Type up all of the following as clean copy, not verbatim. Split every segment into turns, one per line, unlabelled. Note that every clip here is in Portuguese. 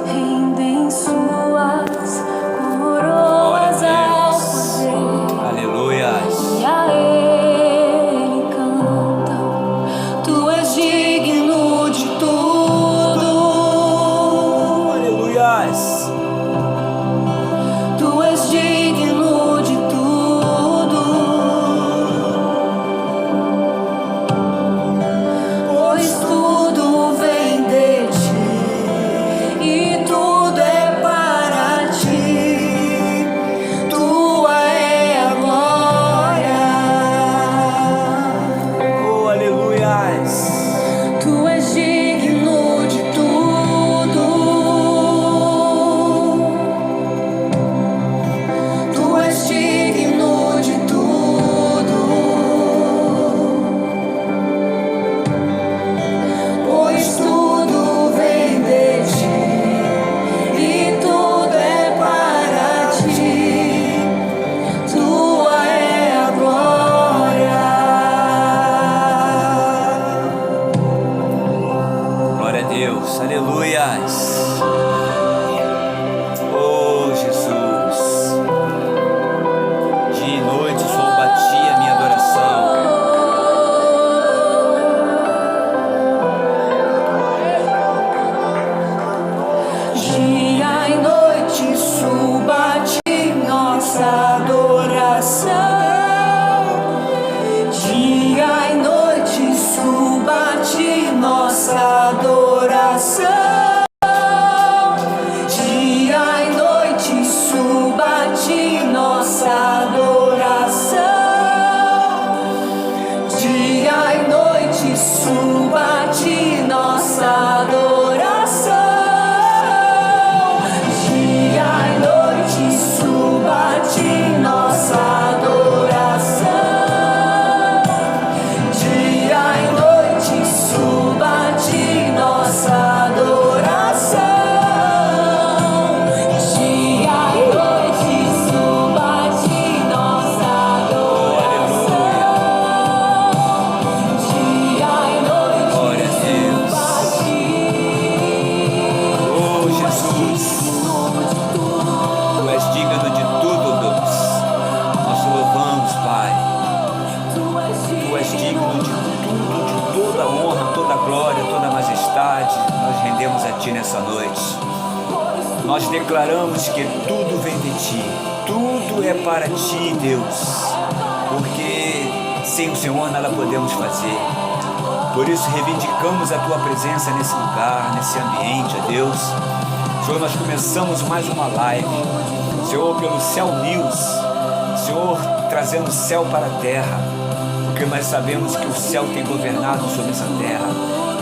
Rendem suas coroas ao poder.
Aleluias.
E a Ele cantam. Tu és digno de tudo.
Aleluias.
Tu és digno de tudo. Pois tudo vem de ti e tudo é para ti. Tua é a glória.
Oh, aleluias.
Tu és digno de tudo. Tu és digno de tudo. Pois tudo vem de ti e tudo é para ti. Tua é a glória.
Glória a Deus. Aleluias. Oh, Jesus. Dia e noite o sol batia a minha adoração.
Dia e noite suba-te nossa adoração. Dia e noite suba-te nossa adoração. Dia e noite suba-te nossa adoração. Dia e noite suba-te nossa adoração. Dia e noite suba-te nossa adoração. Dia e noite suba-te nossa adoração. Dia e noite suba-te nossa adoração. Dia e noite
Glória a Deus.
suba-te.
Oh, Jesus. Tu és digno de tudo, Deus. Nós te louvamos, Pai. Tu és digno de tudo, de toda honra, toda glória, toda majestade. Nós rendemos a Ti nessa noite. Nós declaramos que tudo vem de Ti. Tudo é para Ti, Deus. Porque sem o Senhor nada podemos fazer. Por isso reivindicamos a Tua presença nesse lugar, nesse ambiente, ó Deus. Senhor, nós começamos mais uma live, Senhor, pelo Céu News, Senhor, trazendo o céu para a terra, porque nós sabemos que o céu tem governado sobre essa terra.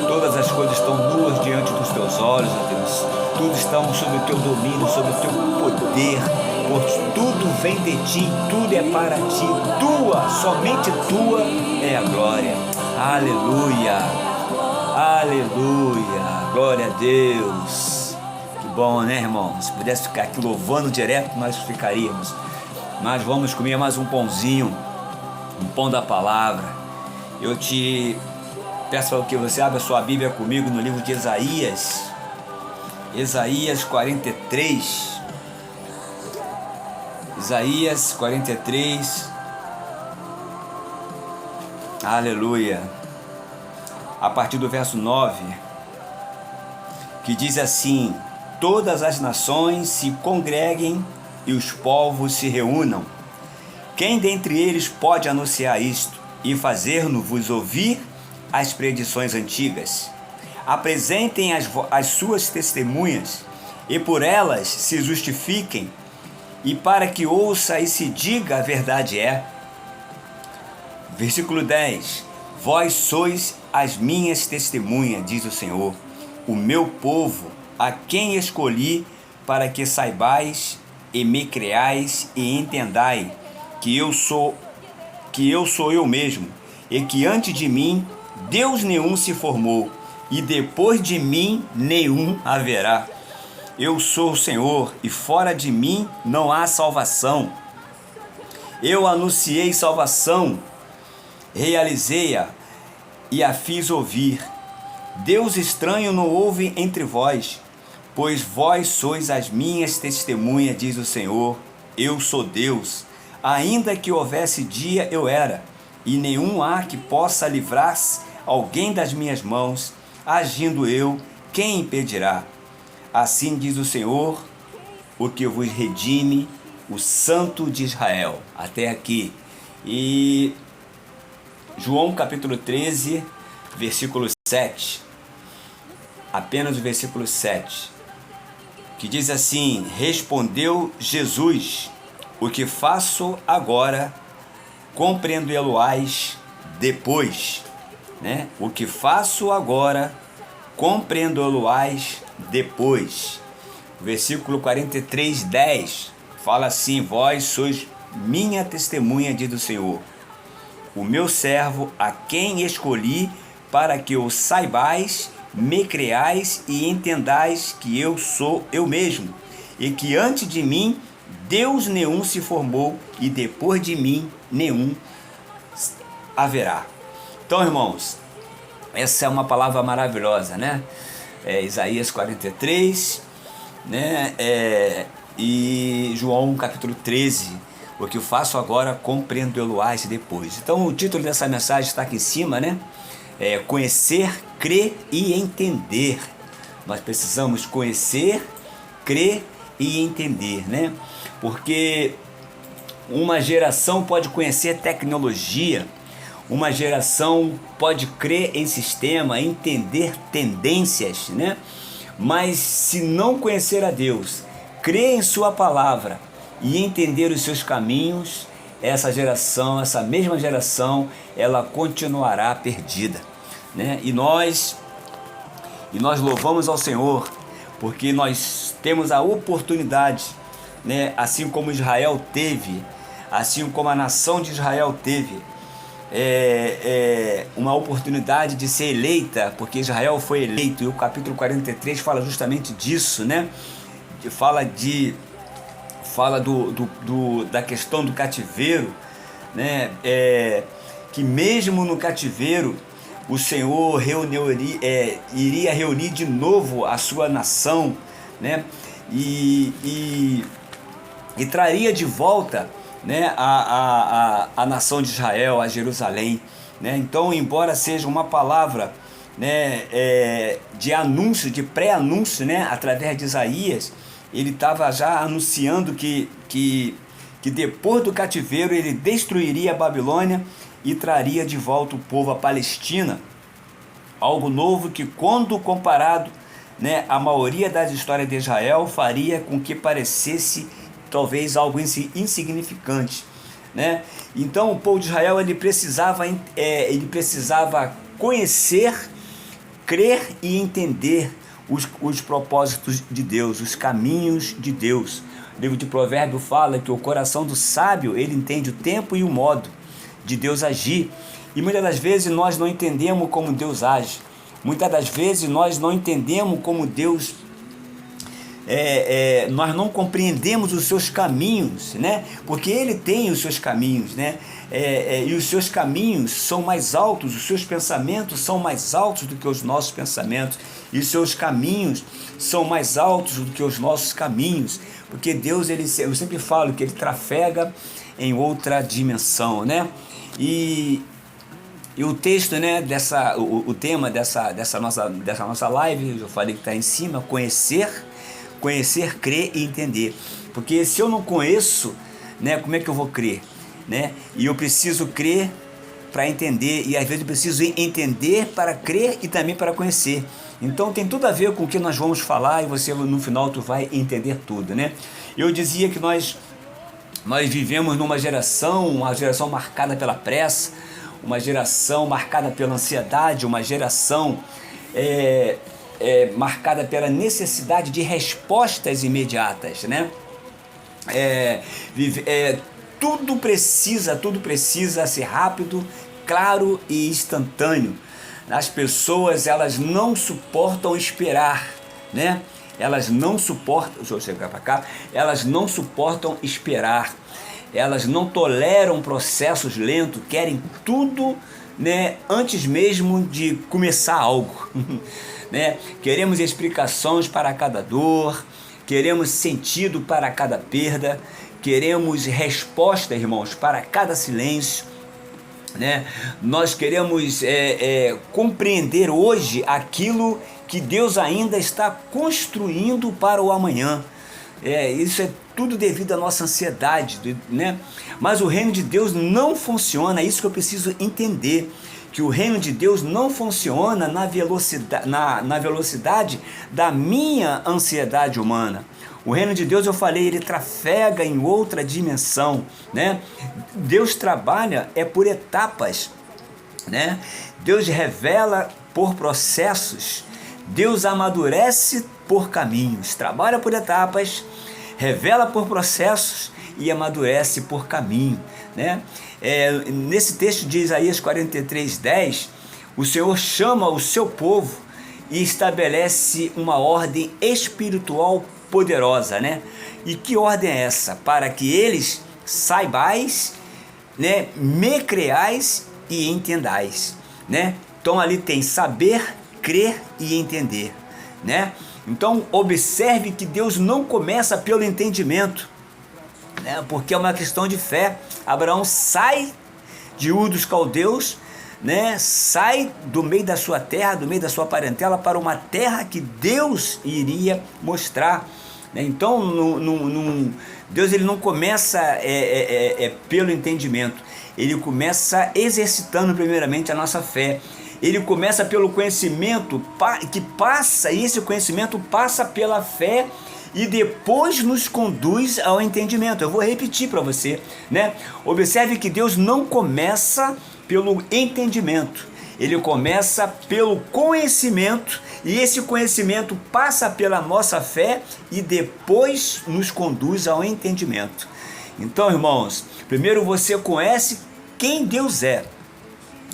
Todas as coisas estão nuas diante dos Teus olhos, ó Deus. Tudo está sob o Teu domínio, sob o Teu poder, pois tudo vem de Ti, tudo é para Ti. Tua, somente Tua é a glória. Aleluia, aleluia, glória a Deus. Que bom, né, irmão? Se pudesse ficar aqui louvando direto, nós ficaríamos. Mas vamos comer mais um pãozinho, um pão da palavra. Eu te peço para que você abra sua Bíblia comigo no livro de Isaías. Isaías 43. Isaías 43. Aleluia. A partir do verso 9, que diz assim: todas as nações se congreguem e os povos se reúnam. Quem dentre eles pode anunciar isto e fazer-nos ouvir as predições antigas? Apresentem as suas testemunhas e por elas se justifiquem, e para que ouça e se diga a verdade é. Versículo 10. Vós sois as minhas testemunhas, diz o Senhor, o meu povo, a quem escolhi, para que saibais e me creais e entendai que eu sou eu mesmo, e que antes de mim Deus nenhum se formou, e depois de mim nenhum haverá. Eu sou o Senhor, e fora de mim não há salvação. Eu anunciei salvação, realizei-a e a fiz ouvir. Deus estranho não houve entre vós, pois vós sois as minhas testemunhas, diz o Senhor. Eu sou Deus. Ainda que houvesse dia, eu era, e nenhum há que possa livrar-se alguém das minhas mãos. Agindo eu, quem impedirá? Assim diz o Senhor, o que vos redime, o Santo de Israel. Até aqui. E João capítulo 13, versículo 7. Apenas o versículo 7. Que diz assim: respondeu Jesus, o que faço agora, compreendê-lo-ás depois. Né? O que faço agora, compreendê-lo-ás depois. Versículo 43, 10, fala assim: vós sois minha testemunha, diz o Senhor, o meu servo, a quem escolhi, para que o saibais, me creais e entendais que eu sou eu mesmo, e que antes de mim Deus nenhum se formou, e depois de mim nenhum haverá. Então, irmãos, essa é uma palavra maravilhosa, né? Isaías 43, né? E João capítulo 13, o que eu faço agora, compreendê-lo-ás depois. Então, o título dessa mensagem está aqui em cima, né? Conhecer, crer e entender. Nós precisamos conhecer, crer e entender, né? Porque uma geração pode conhecer tecnologia, uma geração pode crer em sistema, entender tendências, né? Mas se não conhecer a Deus, crer em sua palavra e entender os seus caminhos, essa geração, essa mesma geração, ela continuará perdida, né? E nós louvamos ao Senhor, porque nós temos a oportunidade, né? Assim como Israel teve, assim como a nação de Israel teve, uma oportunidade de ser eleita, porque Israel foi eleito, e o capítulo 43 fala justamente disso, né? Fala da questão do cativeiro, né? Que mesmo no cativeiro o Senhor iria reunir de novo a sua nação, né? E traria de volta, né, a nação de Israel, a Jerusalém, né? Então, embora seja uma palavra, né, de anúncio, de pré-anúncio, né, através de Isaías, ele estava já anunciando que depois do cativeiro ele destruiria a Babilônia e traria de volta o povo à Palestina, algo novo que, quando comparado, né, a maioria das histórias de Israel, faria com que parecesse talvez algo insignificante, né? Então o povo de Israel ele precisava conhecer, crer e entender os propósitos de Deus, os caminhos de Deus. O livro de Provérbios fala que o coração do sábio ele entende o tempo e o modo de Deus agir, e muitas das vezes nós não entendemos como Deus age, muitas das vezes nós não entendemos como Deus nós não compreendemos os seus caminhos, né? Porque ele tem os seus caminhos, né? E os seus caminhos são mais altos, os seus pensamentos são mais altos do que os nossos pensamentos, e os seus caminhos são mais altos do que os nossos caminhos, porque Deus, eu sempre falo que ele trafega em outra dimensão, né? E o texto, né, o tema dessa nossa live, eu falei que está em cima: conhecer, crer e entender. Porque se eu não conheço, né, como é que eu vou crer, né? E eu preciso crer para entender, e às vezes eu preciso entender para crer e também para conhecer. Então tem tudo a ver com o que nós vamos falar, e você no final tu vai entender tudo, né? Eu dizia que nós vivemos numa uma geração marcada pela pressa, uma geração marcada pela ansiedade, uma geração marcada pela necessidade de respostas imediatas, né? Tudo precisa ser rápido, claro e instantâneo. As pessoas, elas não suportam esperar, né? Elas não suportam, deixa eu chegar para cá, elas não suportam esperar, elas não toleram processos lentos, querem tudo, né, antes mesmo de começar algo. Né? Queremos explicações para cada dor, queremos sentido para cada perda, queremos resposta, irmãos, para cada silêncio. Né? Nós queremos compreender hoje aquilo que Deus ainda está construindo para o amanhã. Isso é tudo devido à nossa ansiedade, né? Mas o reino de Deus não funciona, é isso que eu preciso entender, que o reino de Deus não funciona na velocidade da minha ansiedade humana. O reino de Deus, eu falei, ele trafega em outra dimensão, né? Deus trabalha por etapas, né? Deus revela por processos, Deus amadurece por caminhos, trabalha por etapas, revela por processos e amadurece por caminho, né? Nesse texto de Isaías 43:10, o Senhor chama o seu povo e estabelece uma ordem espiritual poderosa, né? E que ordem é essa? Para que eles saibais, né, me creais e entendais, né? Então ali tem saber, crer e entender, né? Então observe que Deus não começa pelo entendimento, né? Porque é uma questão de fé. Abraão sai de Ur dos Caldeus, né? Sai do meio da sua terra, do meio da sua parentela, para uma terra que Deus iria mostrar, né? Então Deus ele não começa pelo entendimento, ele começa exercitando primeiramente a nossa fé. Ele começa pelo conhecimento que passa, e esse conhecimento passa pela fé e depois nos conduz ao entendimento. Eu vou repetir para você, né? Observe que Deus não começa pelo entendimento, ele começa pelo conhecimento, e esse conhecimento passa pela nossa fé e depois nos conduz ao entendimento. Então, irmãos, primeiro você conhece quem Deus é.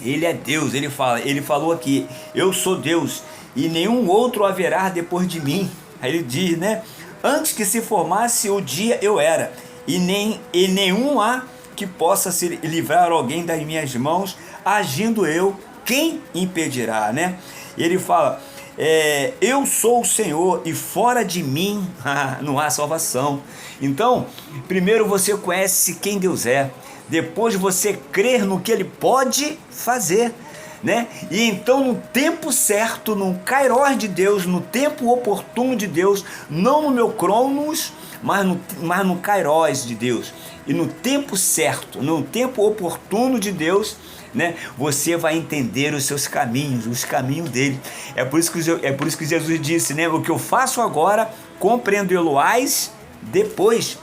Ele é Deus, ele falou aqui, eu sou Deus e nenhum outro haverá depois de mim. Aí ele diz, né? Antes que se formasse o dia eu era, e nenhum há que possa se livrar alguém das minhas mãos, agindo eu, quem impedirá, né? E ele fala, eu sou o Senhor e fora de mim não há salvação. Então, primeiro você conhece quem Deus é, depois você crer no que ele pode fazer, né? E então no tempo certo, no Kairos de Deus, no tempo oportuno de Deus, não no meu Cronos, mas no Kairos de Deus, e no tempo certo, no tempo oportuno de Deus, né? Você vai entender os seus caminhos, os caminhos dele. É por isso que Jesus disse, né? O que eu faço agora, compreendê-lo-ás depois.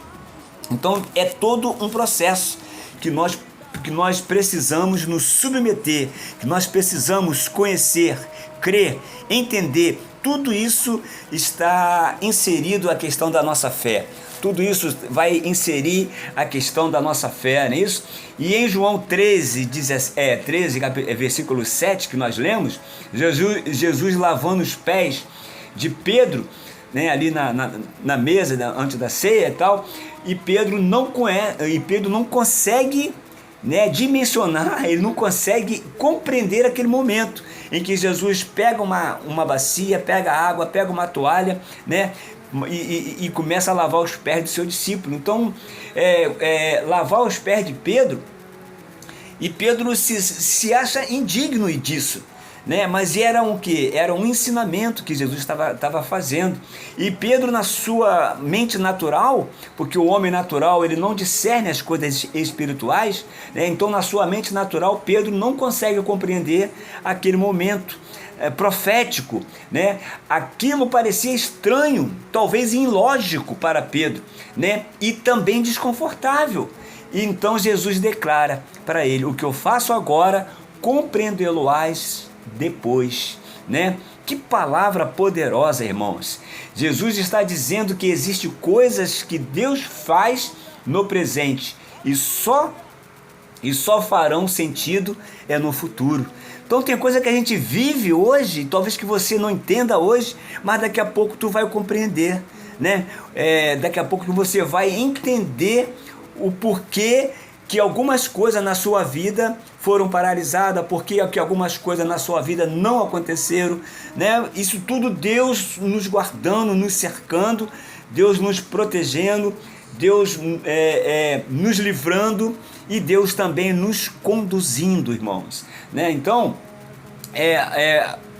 Então é todo um processo que nós precisamos nos submeter, que nós precisamos conhecer, crer, entender. Tudo isso está inserido a questão da nossa fé. Tudo isso vai inserir a questão da nossa fé, não é isso? E em João 13, versículo 7, que nós lemos, Jesus lavando os pés de Pedro, né, ali na mesa antes da ceia e tal, e Pedro não consegue, né, dimensionar, ele não consegue compreender aquele momento em que Jesus pega uma bacia, pega água, pega uma toalha, né, e começa a lavar os pés do seu discípulo. Então, lavar os pés de Pedro, e Pedro se acha indigno disso, né? Mas era o que? Era um ensinamento que Jesus estava fazendo. E Pedro, na sua mente natural, porque o homem natural ele não discerne as coisas espirituais, né? Então na sua mente natural Pedro não consegue compreender aquele momento profético, né? Aquilo parecia estranho, talvez ilógico para Pedro, né? E também desconfortável. E então Jesus declara para ele, o que eu faço agora, compreendê-lo-ás depois, né? Que palavra poderosa, irmãos. Jesus está dizendo que existem coisas que Deus faz no presente e só farão sentido no futuro. Então tem coisa que a gente vive hoje, talvez que você não entenda hoje, mas daqui a pouco tu vai compreender, né? Daqui a pouco você vai entender o porquê que algumas coisas na sua vida foram paralisadas, porque algumas coisas na sua vida não aconteceram, né? Isso tudo Deus nos guardando, nos cercando, Deus nos protegendo, Deus nos livrando e Deus também nos conduzindo, irmãos, né? Então,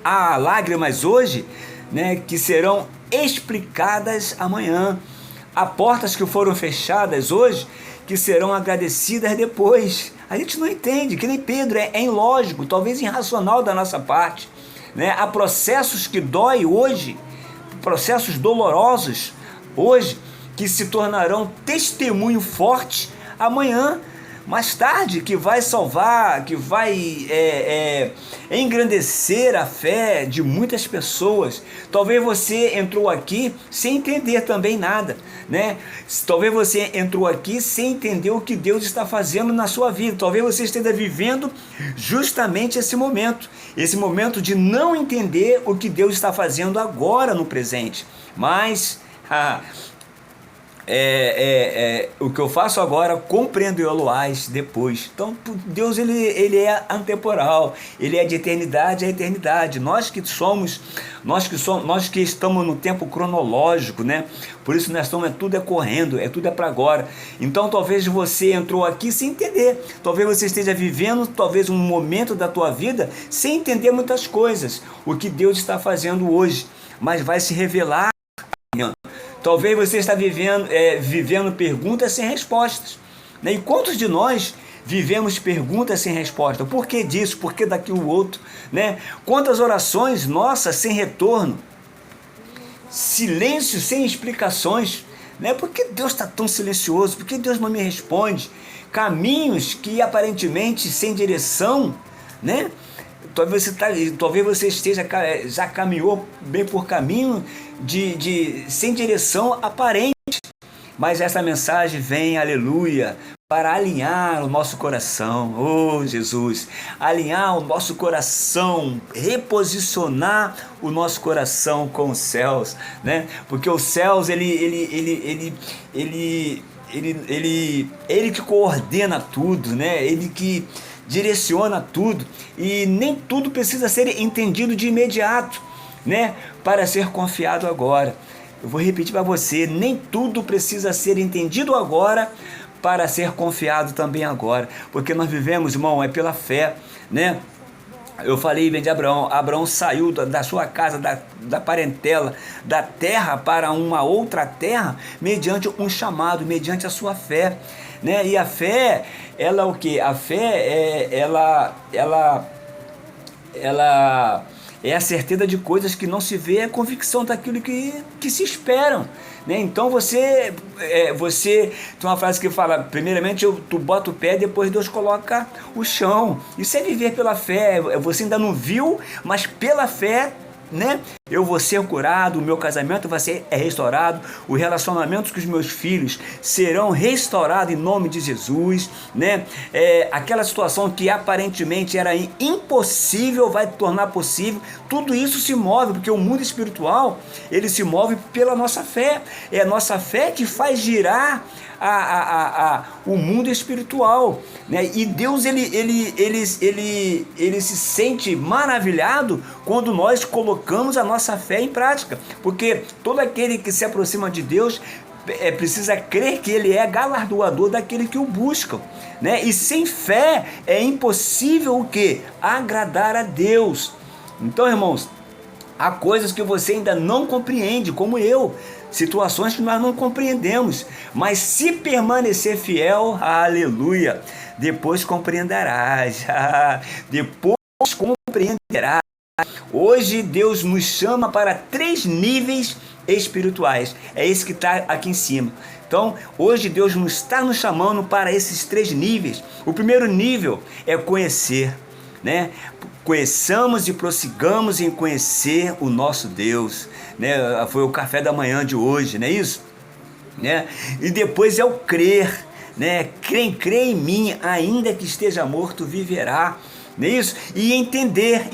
há lágrimas hoje, né, que serão explicadas amanhã. Há portas que foram fechadas hoje que serão agradecidas depois. A gente não entende, que nem Pedro, é ilógico, talvez irracional da nossa parte, né? Há processos que dói hoje, processos dolorosos hoje, que se tornarão testemunho forte amanhã, mais tarde, que vai salvar, que vai engrandecer a fé de muitas pessoas. Talvez você entrou aqui sem entender também nada, né? Talvez você entrou aqui sem entender o que Deus está fazendo na sua vida. Talvez você esteja vivendo justamente esse momento de não entender o que Deus está fazendo agora no presente. Mas o que eu faço agora, compreendo e oloás depois. Então Deus ele é antemporal, ele é de eternidade a eternidade. Nós que estamos no tempo cronológico, né? Por isso nós estamos, tudo é correndo, tudo é para agora. Então talvez você entrou aqui sem entender, talvez você esteja vivendo talvez um momento da tua vida sem entender muitas coisas, o que Deus está fazendo hoje, mas vai se revelar amanhã. Talvez você está vivendo perguntas sem respostas, né? E quantos de nós vivemos perguntas sem resposta? Por que disso? Por que daquilo outro? Né? Quantas orações nossas sem retorno? Silêncio sem explicações, né? Por que Deus está tão silencioso? Por que Deus não me responde? Caminhos que aparentemente sem direção, né? Talvez você já caminhou bem por caminho sem direção aparente, mas essa mensagem vem, aleluia, para alinhar o nosso coração, oh Jesus, alinhar o nosso coração, reposicionar o nosso coração com os céus, né? Porque os céus, ele que coordena tudo, né? Ele que direciona tudo, e nem tudo precisa ser entendido de imediato, né, para ser confiado agora. Eu vou repetir para você, nem tudo precisa ser entendido agora para ser confiado também agora, porque nós vivemos, irmão, pela fé, né? Eu falei bem de Abraão. Abraão saiu da sua casa, da parentela, da terra para uma outra terra, mediante um chamado, mediante a sua fé, né? E a fé, ela o quê? A fé ela é a certeza de coisas que não se vê, é a convicção daquilo que se esperam, né? Então você tem uma frase que fala, primeiramente tu bota o pé, depois Deus coloca o chão. Isso é viver pela fé. Você ainda não viu, mas pela fé, né? Eu vou ser curado, o meu casamento vai ser restaurado, os relacionamentos com os meus filhos serão restaurados em nome de Jesus, né? Aquela situação que aparentemente era impossível vai tornar possível. Tudo isso se move, porque o mundo espiritual, ele se move pela nossa fé. É a nossa fé que faz girar o mundo espiritual, né? E Deus ele se sente maravilhado quando nós colocamos a nossa fé em prática, porque todo aquele que se aproxima de Deus precisa crer que ele é galardoador daquele que o buscam, né? E sem fé é impossível o quê? Agradar a Deus. Então, irmãos, há coisas que você ainda não compreende, como eu, situações que nós não compreendemos, mas se permanecer fiel, aleluia, depois compreenderás, depois compreenderás. Hoje Deus nos chama para 3 níveis espirituais, é esse que está aqui em cima. Então, hoje Deus está nos chamando para esses 3 níveis. O primeiro nível é conhecer, né? Conheçamos e prossigamos em conhecer o nosso Deus, né? Foi o café da manhã de hoje, não é isso? Né? E depois é o crer, né? Quem crê em mim, ainda que esteja morto, viverá. não é isso? E entender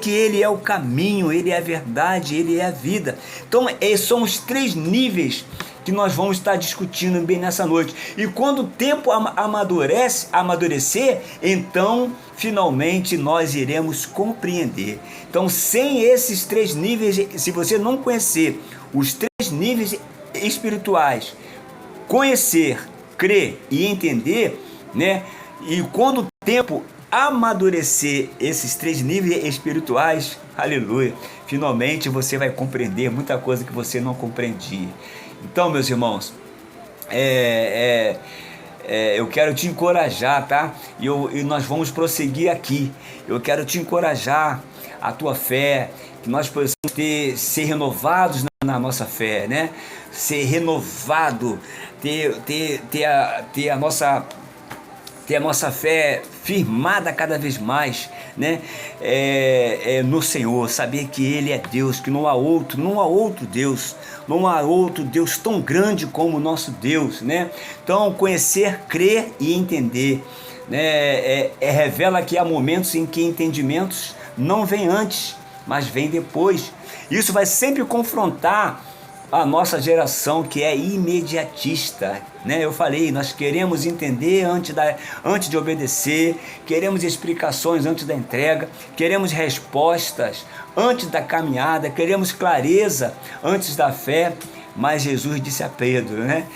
que Ele é o caminho, Ele é a verdade, Ele é a vida. Então, são os 3 níveis que nós vamos estar discutindo bem nessa noite. E quando o tempo amadurecer, então, finalmente, nós iremos compreender. Então, sem esses 3 níveis, se você não conhecer os 3 níveis espirituais, conhecer, crer e entender, né? E quando o tempo amadurecer esses 3 níveis espirituais, aleluia, finalmente você vai compreender muita coisa que você não compreendia. Então, meus irmãos, eu quero te encorajar, tá? E nós vamos prosseguir aqui. Eu quero te encorajar a tua fé, que nós possamos ser renovados na nossa fé, né? Ser renovado, ter a nossa fé firmada cada vez mais, né? No Senhor, saber que Ele é Deus, que não há outro Deus, não há outro Deus tão grande como o nosso Deus, né? Então, conhecer, crer e entender, né? Revela que há momentos em que entendimentos não vêm antes, mas vêm depois. Isso vai sempre confrontar a nossa geração, que é imediatista, né? Eu falei, nós queremos entender antes de obedecer, queremos explicações antes da entrega, queremos respostas antes da caminhada, queremos clareza antes da fé. Mas Jesus disse a Pedro, né?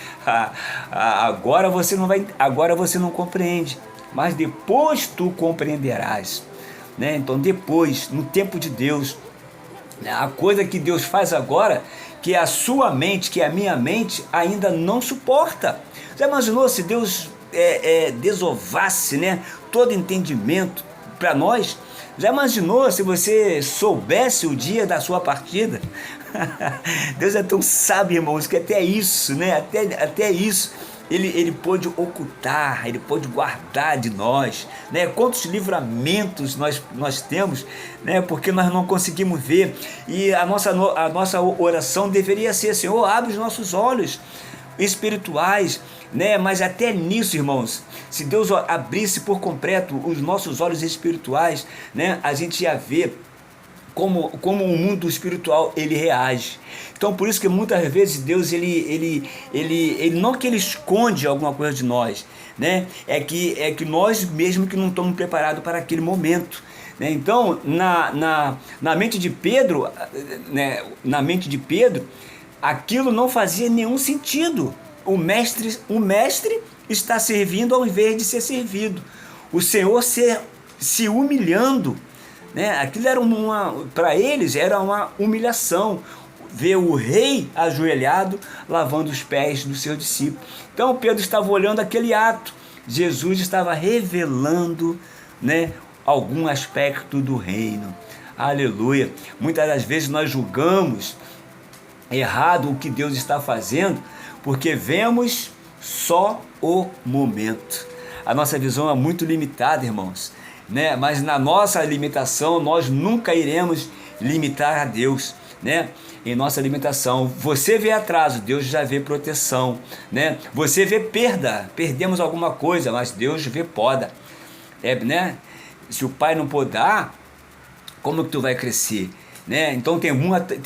Agora você não compreende, mas depois tu compreenderás, né? Então depois, no tempo de Deus, a coisa que Deus faz agora, que a sua mente, que a minha mente ainda não suporta. Já imaginou se Deus desovasse, né, todo entendimento para nós? Já imaginou se você soubesse o dia da sua partida? Deus é tão sábio, irmãos, que até isso, né, até isso Ele pôde ocultar, Ele pôde guardar de nós, né? Quantos livramentos nós temos, né? Porque nós não conseguimos ver. E a nossa oração deveria ser: Senhor, abre os nossos olhos espirituais, né? Mas até nisso, irmãos, se Deus abrisse por completo os nossos olhos espirituais, né? A gente ia ver como o mundo espiritual ele reage. Então, por isso que muitas vezes Deus ele não que ele esconde alguma coisa de nós, né? É que nós mesmo que não estamos preparados para aquele momento, né? Então, na mente de Pedro, né? Na mente de Pedro, aquilo não fazia nenhum sentido. O mestre está servindo ao invés de ser servido. O Senhor se humilhando, né? Aquilo era para eles era uma humilhação, ver o rei ajoelhado lavando os pés dos seus discípulos. Então Pedro estava olhando aquele ato, Jesus estava revelando, né, algum aspecto do reino. Aleluia. Muitas das vezes nós julgamos errado o que Deus está fazendo, porque vemos só o momento. A nossa visão é muito limitada, irmãos, né? Mas na nossa limitação nós nunca iremos limitar a Deus, né? Em nossa limitação, você vê atraso, Deus já vê proteção, né? Você vê perda, perdemos alguma coisa, mas Deus vê poda, né? Se o pai não podar, como que tu vai crescer, né? Então tem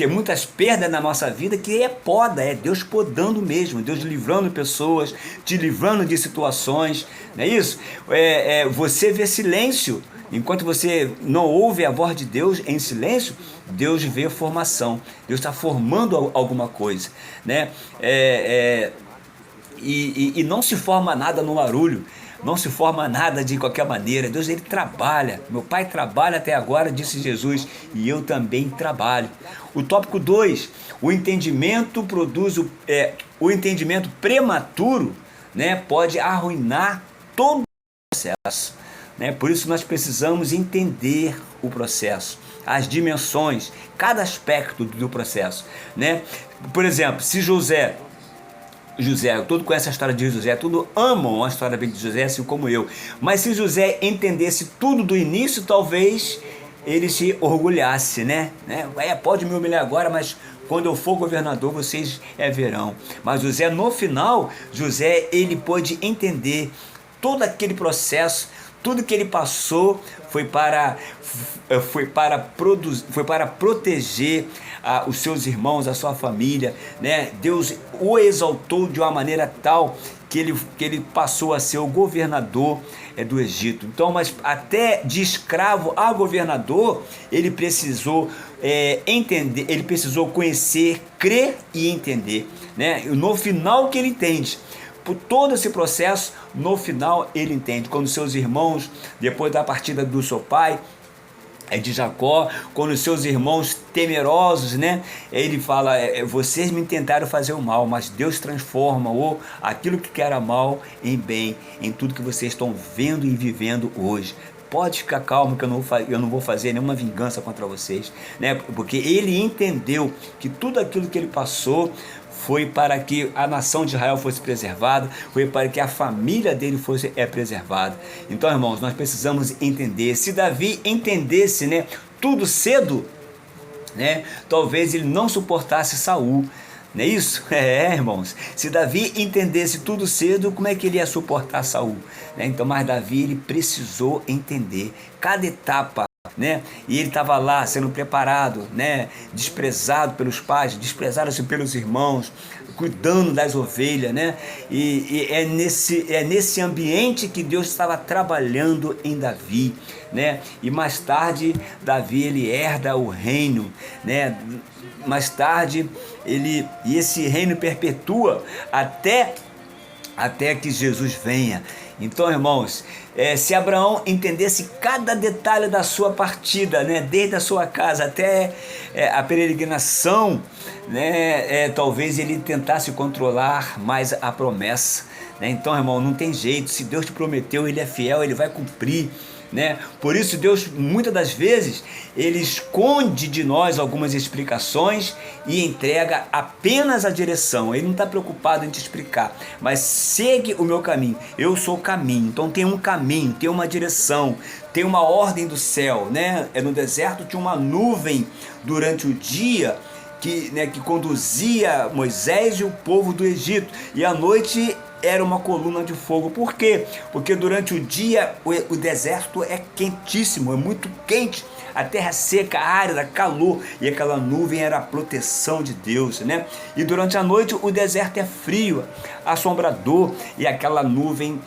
muitas perdas na nossa vida que é poda, é Deus podando mesmo, Deus livrando pessoas, te livrando de situações, não é isso? Você vê silêncio, enquanto você não ouve a voz de Deus em silêncio, Deus vê formação, Deus está formando alguma coisa, né? E não se forma nada no barulho, não se forma nada de qualquer maneira. Deus, ele trabalha. Meu pai trabalha até agora, disse Jesus, e eu também trabalho. O tópico 2, o entendimento prematuro, né, pode arruinar todo o processo, né? Por isso nós precisamos entender o processo, as dimensões, cada aspecto do processo, né? Por exemplo, se José, todo conhece a história de José, todos amam a história de José, assim como eu. Mas se José entendesse tudo do início, talvez ele se orgulhasse, né? Pode me humilhar agora, mas quando eu for governador, vocês verão. Mas no final, José, ele pôde entender todo aquele processo, tudo que ele passou foi para proteger os seus irmãos, a sua família, né? Deus o exaltou de uma maneira tal que ele passou a ser o governador do Egito. Então, mas até de escravo a governador, ele precisou entender, ele precisou conhecer, crer e entender, né? No final que ele entende, por todo esse processo, no final ele entende. Quando seus irmãos, depois da partida do seu pai, de Jacó, quando os seus irmãos temerosos, né? Ele fala, vocês me tentaram fazer o mal, mas Deus transforma aquilo que era mal em bem, em tudo que vocês estão vendo e vivendo hoje. Pode ficar calmo que eu não vou fazer nenhuma vingança contra vocês, né? Porque ele entendeu que tudo aquilo que ele passou foi para que a nação de Israel fosse preservada, foi para que a família dele fosse preservada. Então, irmãos, nós precisamos entender. Se Davi entendesse, né, tudo cedo, né, talvez ele não suportasse Saul. Não é isso? Irmãos, se Davi entendesse tudo cedo, como é que ele ia suportar Saul? Então, mas Davi, ele precisou entender cada etapa, né? E ele estava lá sendo preparado, né? Desprezado pelos pais, desprezado assim, pelos irmãos, cuidando das ovelhas, né? E é nesse ambiente que Deus estava trabalhando em Davi, né? E mais tarde Davi, ele herda o reino, né? Mais tarde esse reino perpetua até que Jesus venha. Então, irmãos, se Abraão entendesse cada detalhe da sua partida, né, desde a sua casa até a peregrinação, né, talvez ele tentasse controlar mais a promessa, né? Então, irmão, não tem jeito. Se Deus te prometeu, ele é fiel, ele vai cumprir, né? Por isso Deus, muitas das vezes, ele esconde de nós algumas explicações e entrega apenas a direção. Ele não está preocupado em te explicar, mas segue o meu caminho. Eu sou o caminho. Então tem um caminho, tem uma direção, tem uma ordem do céu, né? No deserto tinha uma nuvem durante o dia que conduzia Moisés e o povo do Egito, e à noite era uma coluna de fogo. Por quê? Porque durante o dia o deserto é quentíssimo, é muito quente, a terra seca, árida, calor, e aquela nuvem era a proteção de Deus, né? E durante a noite o deserto é frio, assombrador, e aquela nuvem,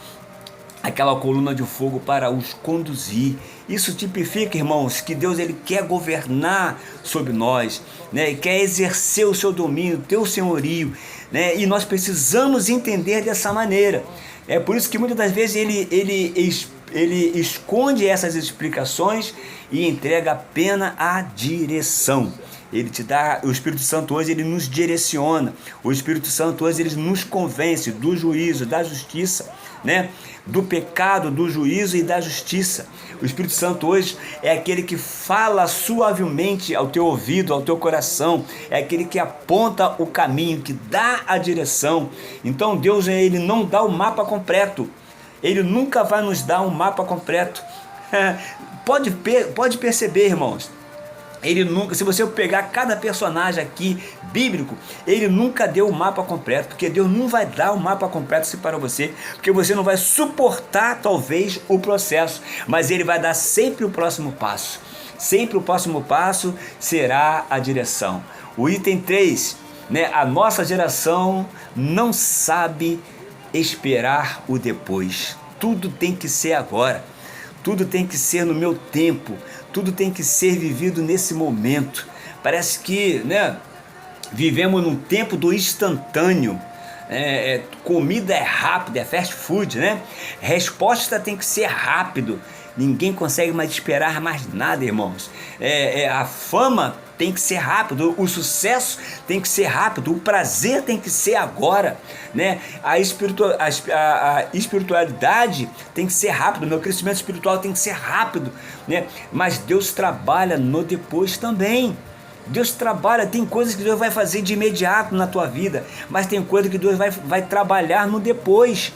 aquela coluna de fogo para os conduzir. Isso tipifica, irmãos, que Deus, ele quer governar sobre nós, né? Ele quer exercer o seu domínio, o teu senhorio, né? E nós precisamos entender dessa maneira. É por isso que muitas das vezes ele esconde essas explicações e entrega apenas a direção. Ele te dá, o Espírito Santo hoje, ele nos direciona. O Espírito Santo hoje, ele nos convence do juízo, da justiça, né? Do pecado, do juízo e da justiça. O Espírito Santo hoje é aquele que fala suavemente ao teu ouvido, ao teu coração. É aquele que aponta o caminho, que dá a direção. Então Deus, ele não dá o mapa completo. Ele nunca vai nos dar um mapa completo. Pode perceber, irmãos. Ele nunca, se você pegar cada personagem aqui bíblico, ele nunca deu o mapa completo, porque Deus não vai dar o mapa completo assim para você, porque você não vai suportar talvez o processo, mas ele vai dar sempre o próximo passo. Sempre o próximo passo será a direção. O item 3, né? A nossa geração não sabe esperar o depois. Tudo tem que ser agora. Tudo tem que ser no meu tempo, tudo tem que ser vivido nesse momento. Parece que, né, vivemos num tempo do instantâneo. Comida é rápida, é fast food, né? Resposta tem que ser rápido. Ninguém consegue mais esperar mais nada, irmãos. A fama tem que ser rápido, o sucesso tem que ser rápido, o prazer tem que ser agora, né? A espiritualidade tem que ser rápido, o meu crescimento espiritual tem que ser rápido, né? Mas Deus trabalha no depois também. Deus trabalha, tem coisas que Deus vai fazer de imediato na tua vida, mas tem coisas que Deus vai trabalhar no depois,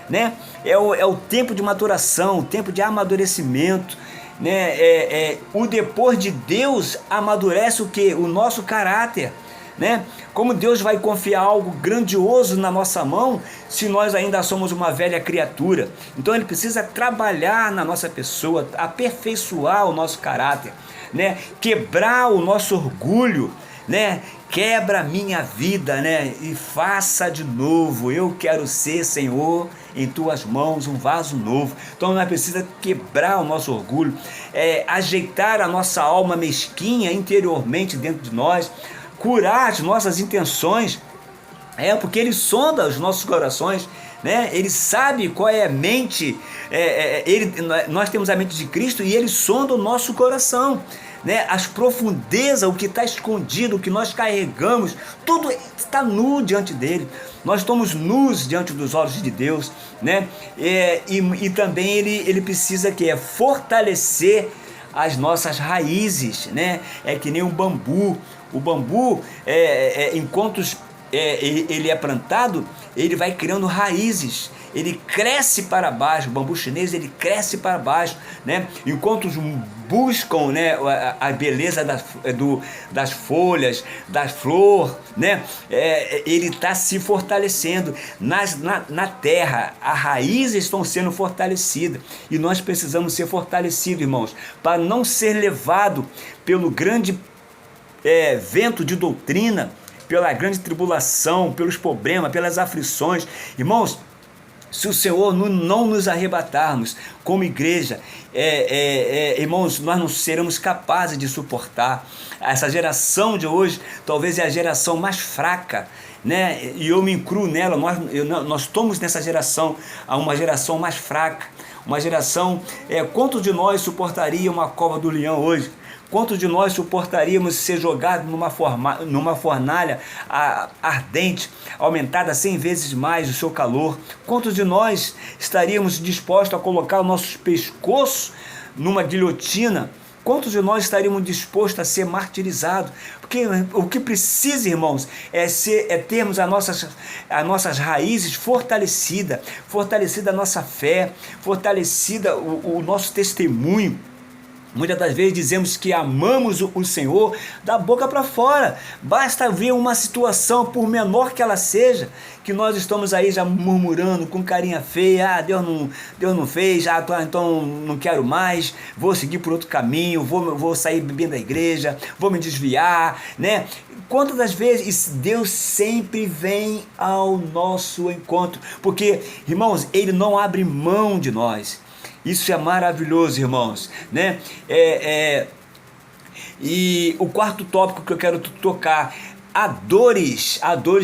né? É o tempo de maturação, o tempo de amadurecimento, né? O depois de Deus amadurece o quê? O nosso caráter, né? Como Deus vai confiar algo grandioso na nossa mão se nós ainda somos uma velha criatura? Então Ele precisa trabalhar na nossa pessoa, aperfeiçoar o nosso caráter, né? Quebrar o nosso orgulho, né? Quebra a minha vida, né? E faça de novo. Eu quero ser, Senhor, em tuas mãos um vaso novo. Então nós precisamos quebrar o nosso orgulho, ajeitar a nossa alma mesquinha interiormente dentro de nós, curar as nossas intenções, porque Ele sonda os nossos corações, né? Ele sabe qual é a mente, nós temos a mente de Cristo e Ele sonda o nosso coração, né? As profundezas, o que está escondido, o que nós carregamos, tudo está nu diante dele. Nós estamos nus diante dos olhos de Deus, né? E também ele precisa fortalecer as nossas raízes, né? É que nem um bambu. O bambu, enquanto ele é plantado, ele vai criando raízes, ele cresce para baixo. O bambu chinês, ele cresce para baixo, né? Enquanto buscam, né, a beleza das folhas, da flor, né? Ele está se fortalecendo na terra. As raízes estão sendo fortalecidas e nós precisamos ser fortalecidos, irmãos, para não ser levado pelo grande vento de doutrina, pela grande tribulação, pelos problemas, pelas aflições. Irmãos, se o Senhor não nos arrebatarmos como igreja, irmãos, nós não seremos capazes de suportar. Essa geração de hoje talvez é a geração mais fraca, né? E eu me incluo nela. Nós estamos nessa geração, uma geração mais fraca, uma geração, quantos de nós suportaria uma cova do leão hoje? Quantos de nós suportaríamos ser jogados numa fornalha ardente, aumentada 100 vezes mais o seu calor? Quantos de nós estaríamos dispostos a colocar o nosso pescoço numa guilhotina? Quantos de nós estaríamos dispostos a ser martirizados? Porque o que precisa, irmãos, é termos as nossas raízes fortalecidas, fortalecida a nossa fé, fortalecida o nosso testemunho. Muitas das vezes dizemos que amamos o Senhor da boca para fora. Basta ver uma situação, por menor que ela seja, que nós estamos aí já murmurando com carinha feia. Deus não fez, então não quero mais, vou seguir por outro caminho, vou sair bebendo da igreja, vou me desviar, né? Quantas das vezes Deus sempre vem ao nosso encontro, porque, irmãos, Ele não abre mão de nós. Isso é maravilhoso, irmãos, né? E o quarto tópico que eu quero tocar: há dores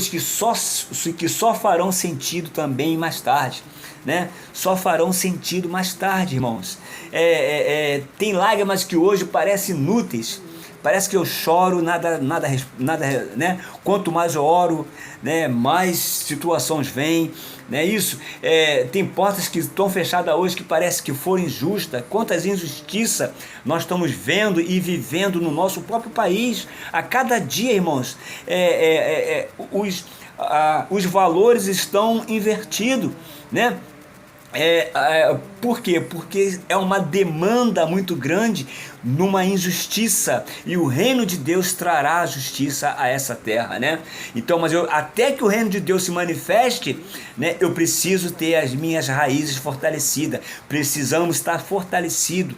que só farão sentido também mais tarde, né? Só farão sentido mais tarde, irmãos. Tem lágrimas que hoje parecem inúteis. Parece que eu choro, nada, né? Quanto mais eu oro, né, mais situações vêm, né? Isso, tem portas que estão fechadas hoje que parece que foram injustas. Quantas injustiças nós estamos vendo e vivendo no nosso próprio país a cada dia, irmãos. Os valores estão invertidos, né? Por quê? Porque é uma demanda muito grande numa injustiça, e o reino de Deus trará justiça a essa terra, né? Então, até que o reino de Deus se manifeste, né, eu preciso ter as minhas raízes fortalecidas. Precisamos estar fortalecido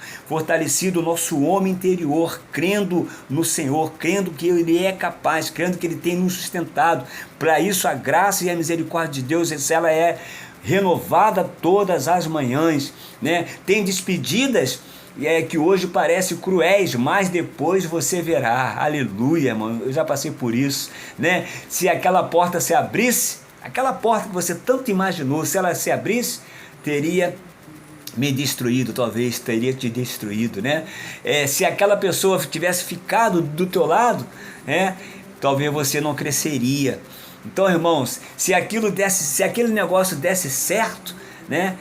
o nosso homem interior, crendo no Senhor, crendo que Ele é capaz, crendo que Ele tem nos sustentado. Para isso, a graça e a misericórdia de Deus, ela é renovada todas as manhãs, né? Tem despedidas que hoje parecem cruéis, mas depois você verá. Aleluia, mano, eu já passei por isso, né? Se aquela porta se abrisse, aquela porta que você tanto imaginou, se ela se abrisse, teria me destruído, talvez teria te destruído, né? Se aquela pessoa tivesse ficado do teu lado, talvez você não cresceria. Então, irmãos, se aquele negócio desse certo, né,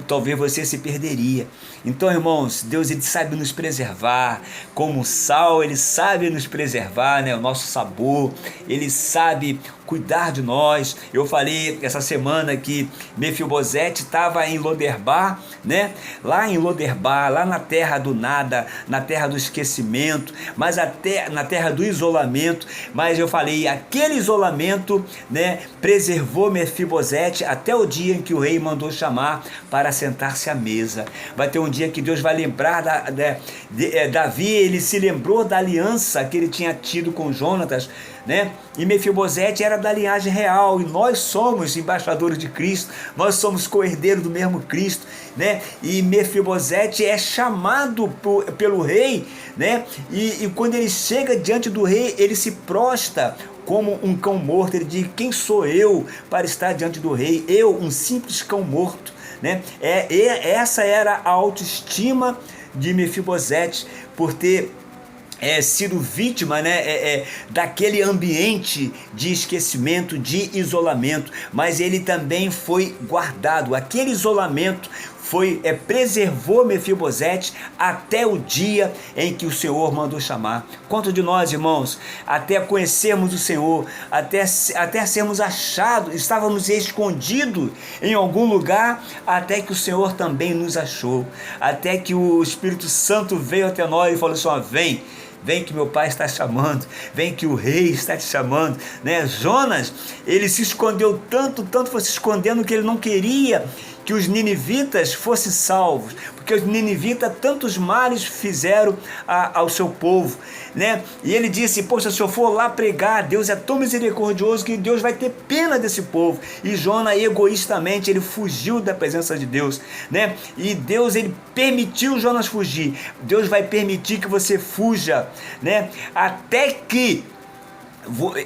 talvez você se perderia. Então, irmãos, Deus ele sabe nos preservar, como o sal, ele sabe nos preservar, né? O nosso sabor, ele sabe cuidar de nós. Eu falei essa semana que Mefibosete estava em Lodebar, né? Lá em Lodebar, lá na terra do nada, na terra do esquecimento, mas até na terra do isolamento. Mas eu falei, aquele isolamento, né, preservou Mefibosete até o dia em que o rei mandou chamar para sentar-se à mesa. Vai ter um dia que Deus vai lembrar Davi, ele se lembrou da aliança que ele tinha tido com Jonatas, né? E Mefibosete era da linhagem real, e nós somos embaixadores de Cristo, nós somos co-herdeiros do mesmo Cristo, né? E Mefibosete é chamado pelo rei, né? E quando ele chega diante do rei, ele se prostra como um cão morto. Ele diz: quem sou eu para estar diante do rei? Eu, um simples cão morto, né? Essa era a autoestima de Mefibosete, por ter sido vítima, né, daquele ambiente de esquecimento, de isolamento, mas ele também foi guardado. Aquele isolamento preservou Mefibosete até o dia em que o Senhor mandou chamar. Quanto de nós, irmãos, até conhecermos o Senhor, até sermos achados, estávamos escondidos em algum lugar, até que o Senhor também nos achou, até que o Espírito Santo veio até nós e falou assim: ó, vem que meu pai está chamando, vem que o rei está te chamando, né? Jonas, ele se escondeu tanto foi se escondendo, que ele não queria que os ninivitas fossem salvos, porque os ninivitas tantos males fizeram ao seu povo, né? E ele disse: poxa, se eu for lá pregar, Deus é tão misericordioso que Deus vai ter pena desse povo. E Jonas, egoístamente, ele fugiu da presença de Deus, né? E Deus, ele permitiu Jonas fugir. Deus vai permitir que você fuja, né? Até que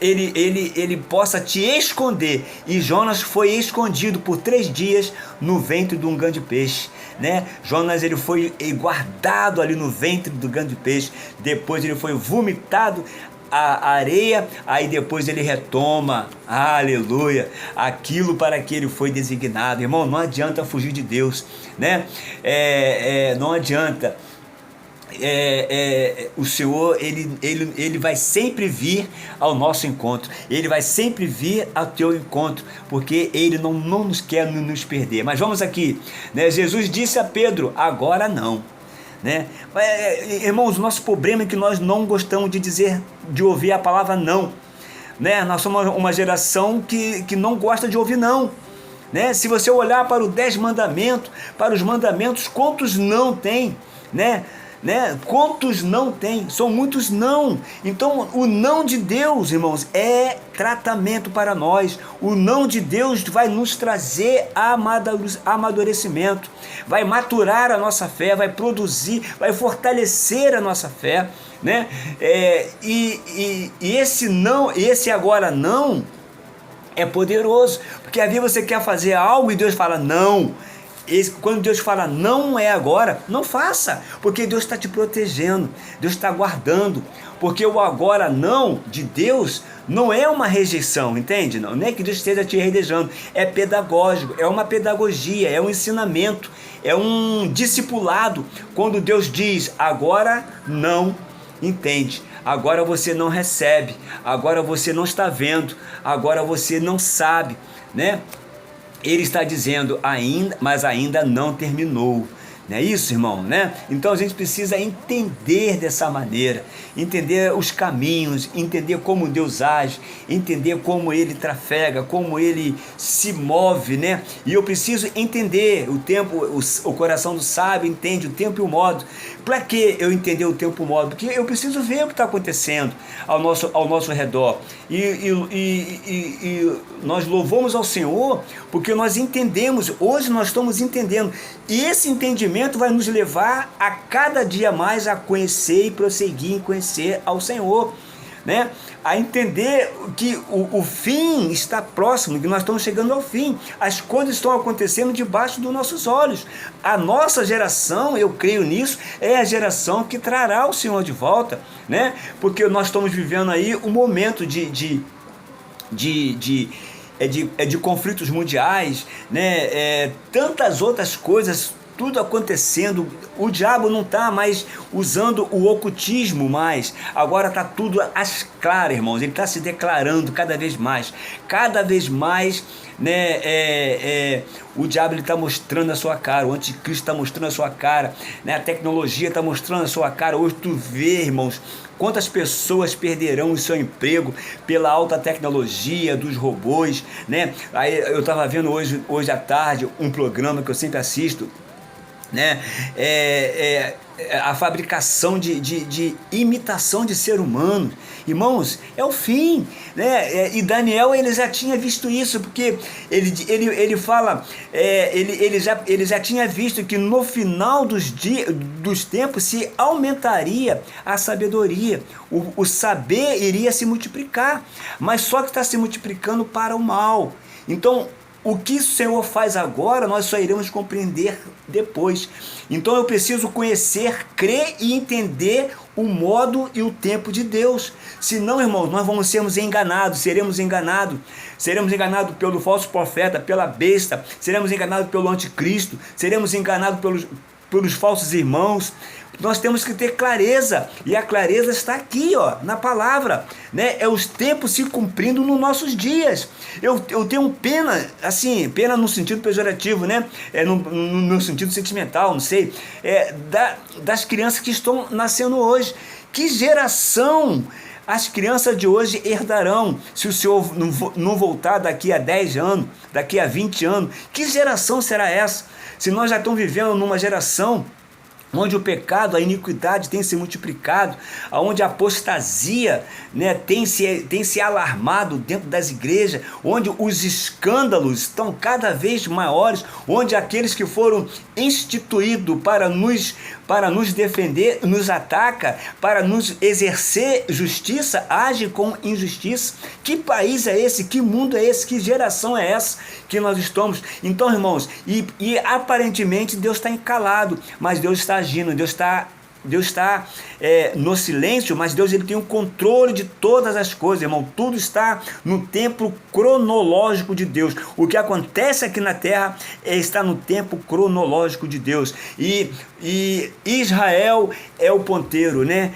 ele possa te esconder. E Jonas foi escondido por 3 dias no ventre de um grande peixe, né? Jonas, ele foi guardado ali no ventre do grande peixe. Depois ele foi vomitado a areia, aí depois ele retoma, aleluia, aquilo para que ele foi designado. Irmão, não adianta fugir de Deus, né? Não adianta. O Senhor, ele vai sempre vir ao nosso encontro, ele vai sempre vir ao teu encontro, porque ele não nos quer nos perder. Mas vamos aqui, né? Jesus disse a Pedro: agora não, né? Irmãos, o nosso problema é que nós não gostamos de ouvir a palavra não, né? Nós somos uma geração que não gosta de ouvir não, né? Se você olhar para os 10 mandamentos, para os mandamentos, quantos não tem, né? Quantos não tem? São muitos não. Então o não de Deus, irmãos, é tratamento para nós. O não de Deus vai nos trazer amadurecimento, vai maturar a nossa fé, vai produzir, vai fortalecer a nossa fé, né? E esse não, esse agora não, é poderoso, porque às vezes você quer fazer algo e Deus fala não. Quando Deus fala não é agora, não faça, porque Deus está te protegendo, Deus está guardando, porque o agora não de Deus não é uma rejeição, entende? Não é que Deus esteja te rejeitando, é pedagógico, é uma pedagogia, é um ensinamento, é um discipulado. Quando Deus diz agora não, entende? Agora você não recebe, agora você não está vendo, agora você não sabe, né? Ele está dizendo ainda, mas ainda não terminou. Não é isso, irmão, né? Então a gente precisa entender dessa maneira, entender os caminhos, entender como Deus age, entender como Ele trafega, como Ele se move, né? E eu preciso entender o tempo, o coração do sábio entende o tempo e o modo. Para que eu entender o tempo e o modo? Porque eu preciso ver o que está acontecendo ao nosso redor. E nós louvamos ao Senhor porque nós entendemos, hoje nós estamos entendendo, e esse entendimento vai nos levar a cada dia mais a conhecer e prosseguir em conhecer ao Senhor, né? A entender que o fim está próximo, que nós estamos chegando ao fim, as coisas estão acontecendo debaixo dos nossos olhos. A nossa geração, eu creio nisso, é a geração que trará o Senhor de volta, né? Porque nós estamos vivendo aí um momento de é de conflitos mundiais, né? Tantas outras coisas, tudo acontecendo. O diabo não está mais usando o ocultismo mais, agora está tudo às claras, irmãos. Ele está se declarando cada vez mais, né? O diabo está mostrando a sua cara, o anticristo está mostrando a sua cara, né? A tecnologia está mostrando a sua cara. Hoje tu vê, irmãos, quantas pessoas perderão o seu emprego pela alta tecnologia dos robôs, né? Aí eu estava vendo hoje à tarde um programa que eu sempre assisto, né? A fabricação de imitação de ser humano. Irmãos, é o fim, né? E Daniel, ele já tinha visto isso, porque ele fala, ele já tinha visto que no final dos tempos se aumentaria a sabedoria, o saber iria se multiplicar, mas só que está se multiplicando para o mal. Então, o que o Senhor faz agora, nós só iremos compreender depois. Então eu preciso conhecer, crer e entender o modo e o tempo de Deus. Senão, irmãos, nós vamos sermos enganados, seremos enganados pelo falso profeta, pela besta, seremos enganados pelo anticristo, seremos enganados pelos falsos irmãos. Nós temos que ter clareza, e a clareza está aqui, ó, na palavra, né? É os tempos se cumprindo nos nossos dias. Eu tenho pena, assim, pena no sentido pejorativo, né? No sentido sentimental, não sei, das crianças que estão nascendo hoje. Que geração as crianças de hoje herdarão, se o Senhor não voltar daqui a 10 anos, daqui a 20 anos? Que geração será essa? Se nós já estamos vivendo numa geração onde o pecado, a iniquidade tem se multiplicado, onde a apostasia, né, tem se alarmado dentro das igrejas, onde os escândalos estão cada vez maiores, onde aqueles que foram instituídos para nos defender, nos ataca, para nos exercer justiça, agem com injustiça. Que país é esse? Que mundo é esse? Que geração é essa que nós estamos? Então, irmãos, e aparentemente Deus está encalado, mas Deus está agindo, Deus está no silêncio, mas Deus, ele tem o controle de todas as coisas, irmão. Tudo está no tempo cronológico de Deus. O que acontece aqui na terra está no tempo cronológico de Deus. E Israel é o ponteiro, né?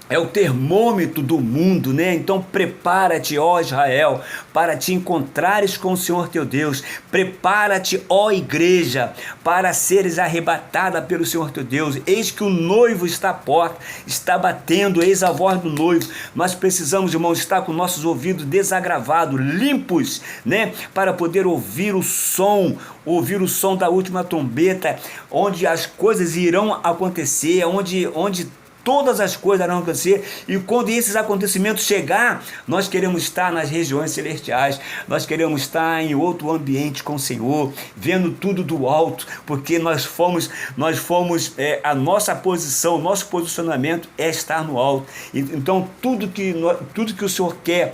É o termômetro do mundo, né? Então prepara-te, ó Israel, para te encontrares com o Senhor teu Deus. Prepara-te, ó igreja, para seres arrebatada pelo Senhor teu Deus. Eis que o noivo está à porta, está batendo, eis a voz do noivo. Nós precisamos, irmãos, estar com nossos ouvidos desagravados, limpos, né? Para poder ouvir o som da última trombeta, onde as coisas irão acontecer, onde todas as coisas irão acontecer. E quando esses acontecimentos chegar, nós queremos estar nas regiões celestiais, nós queremos estar em outro ambiente com o Senhor, vendo tudo do alto, porque nós fomos a nossa posição, nosso posicionamento é estar no alto. Então tudo que o Senhor quer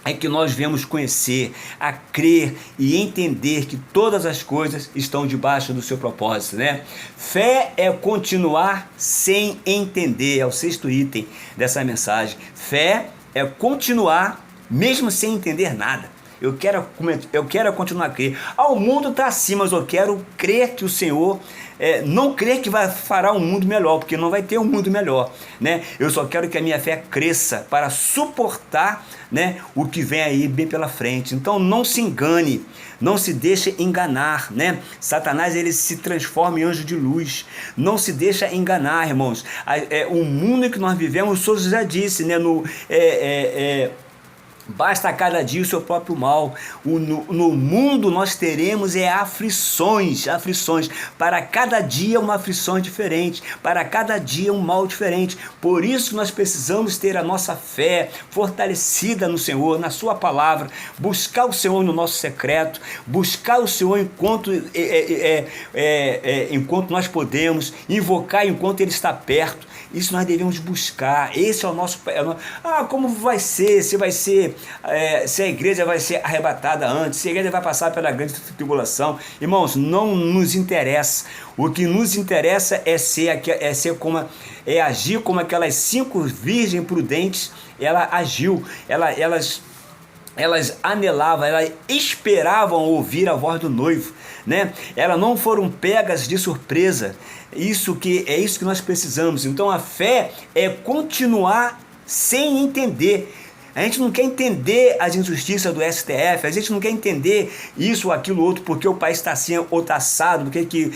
é que nós viemos conhecer, a crer e entender que todas as coisas estão debaixo do seu propósito, né? Fé é continuar sem entender, é o 6º item dessa mensagem. Fé é continuar mesmo sem entender nada. Eu quero continuar a crer. O mundo está assim, mas eu quero crer que o Senhor, não crer que fará um mundo melhor, porque não vai ter um mundo melhor, né? Eu só quero que a minha fé cresça para suportar, né, o que vem aí bem pela frente. Então não se engane, não se deixe enganar, né? Satanás, ele se transforma em anjo de luz. Não se deixa enganar, irmãos. O mundo que nós vivemos, o Senhor já disse, né, basta a cada dia o seu próprio mal. No mundo nós teremos aflições. Para cada dia uma aflição diferente. Para cada dia um mal diferente. Por isso nós precisamos ter a nossa fé fortalecida no Senhor, na sua palavra. Buscar o Senhor no nosso secreto. Buscar o Senhor enquanto nós podemos. Invocar enquanto Ele está perto. Isso nós devemos buscar. Esse é o nosso... como vai ser? Se a igreja vai ser arrebatada antes, se a igreja vai passar pela grande tribulação. Irmãos, não nos interessa. O que nos interessa é agir como aquelas 5 virgens prudentes. Ela agiu, elas anelavam, elas esperavam ouvir a voz do noivo, né? Elas não foram pegas de surpresa. É isso que nós precisamos. Então a fé é continuar sem entender. A gente não quer entender as injustiças do STF, a gente não quer entender isso ou aquilo outro, porque o país está assim ou está assado, porque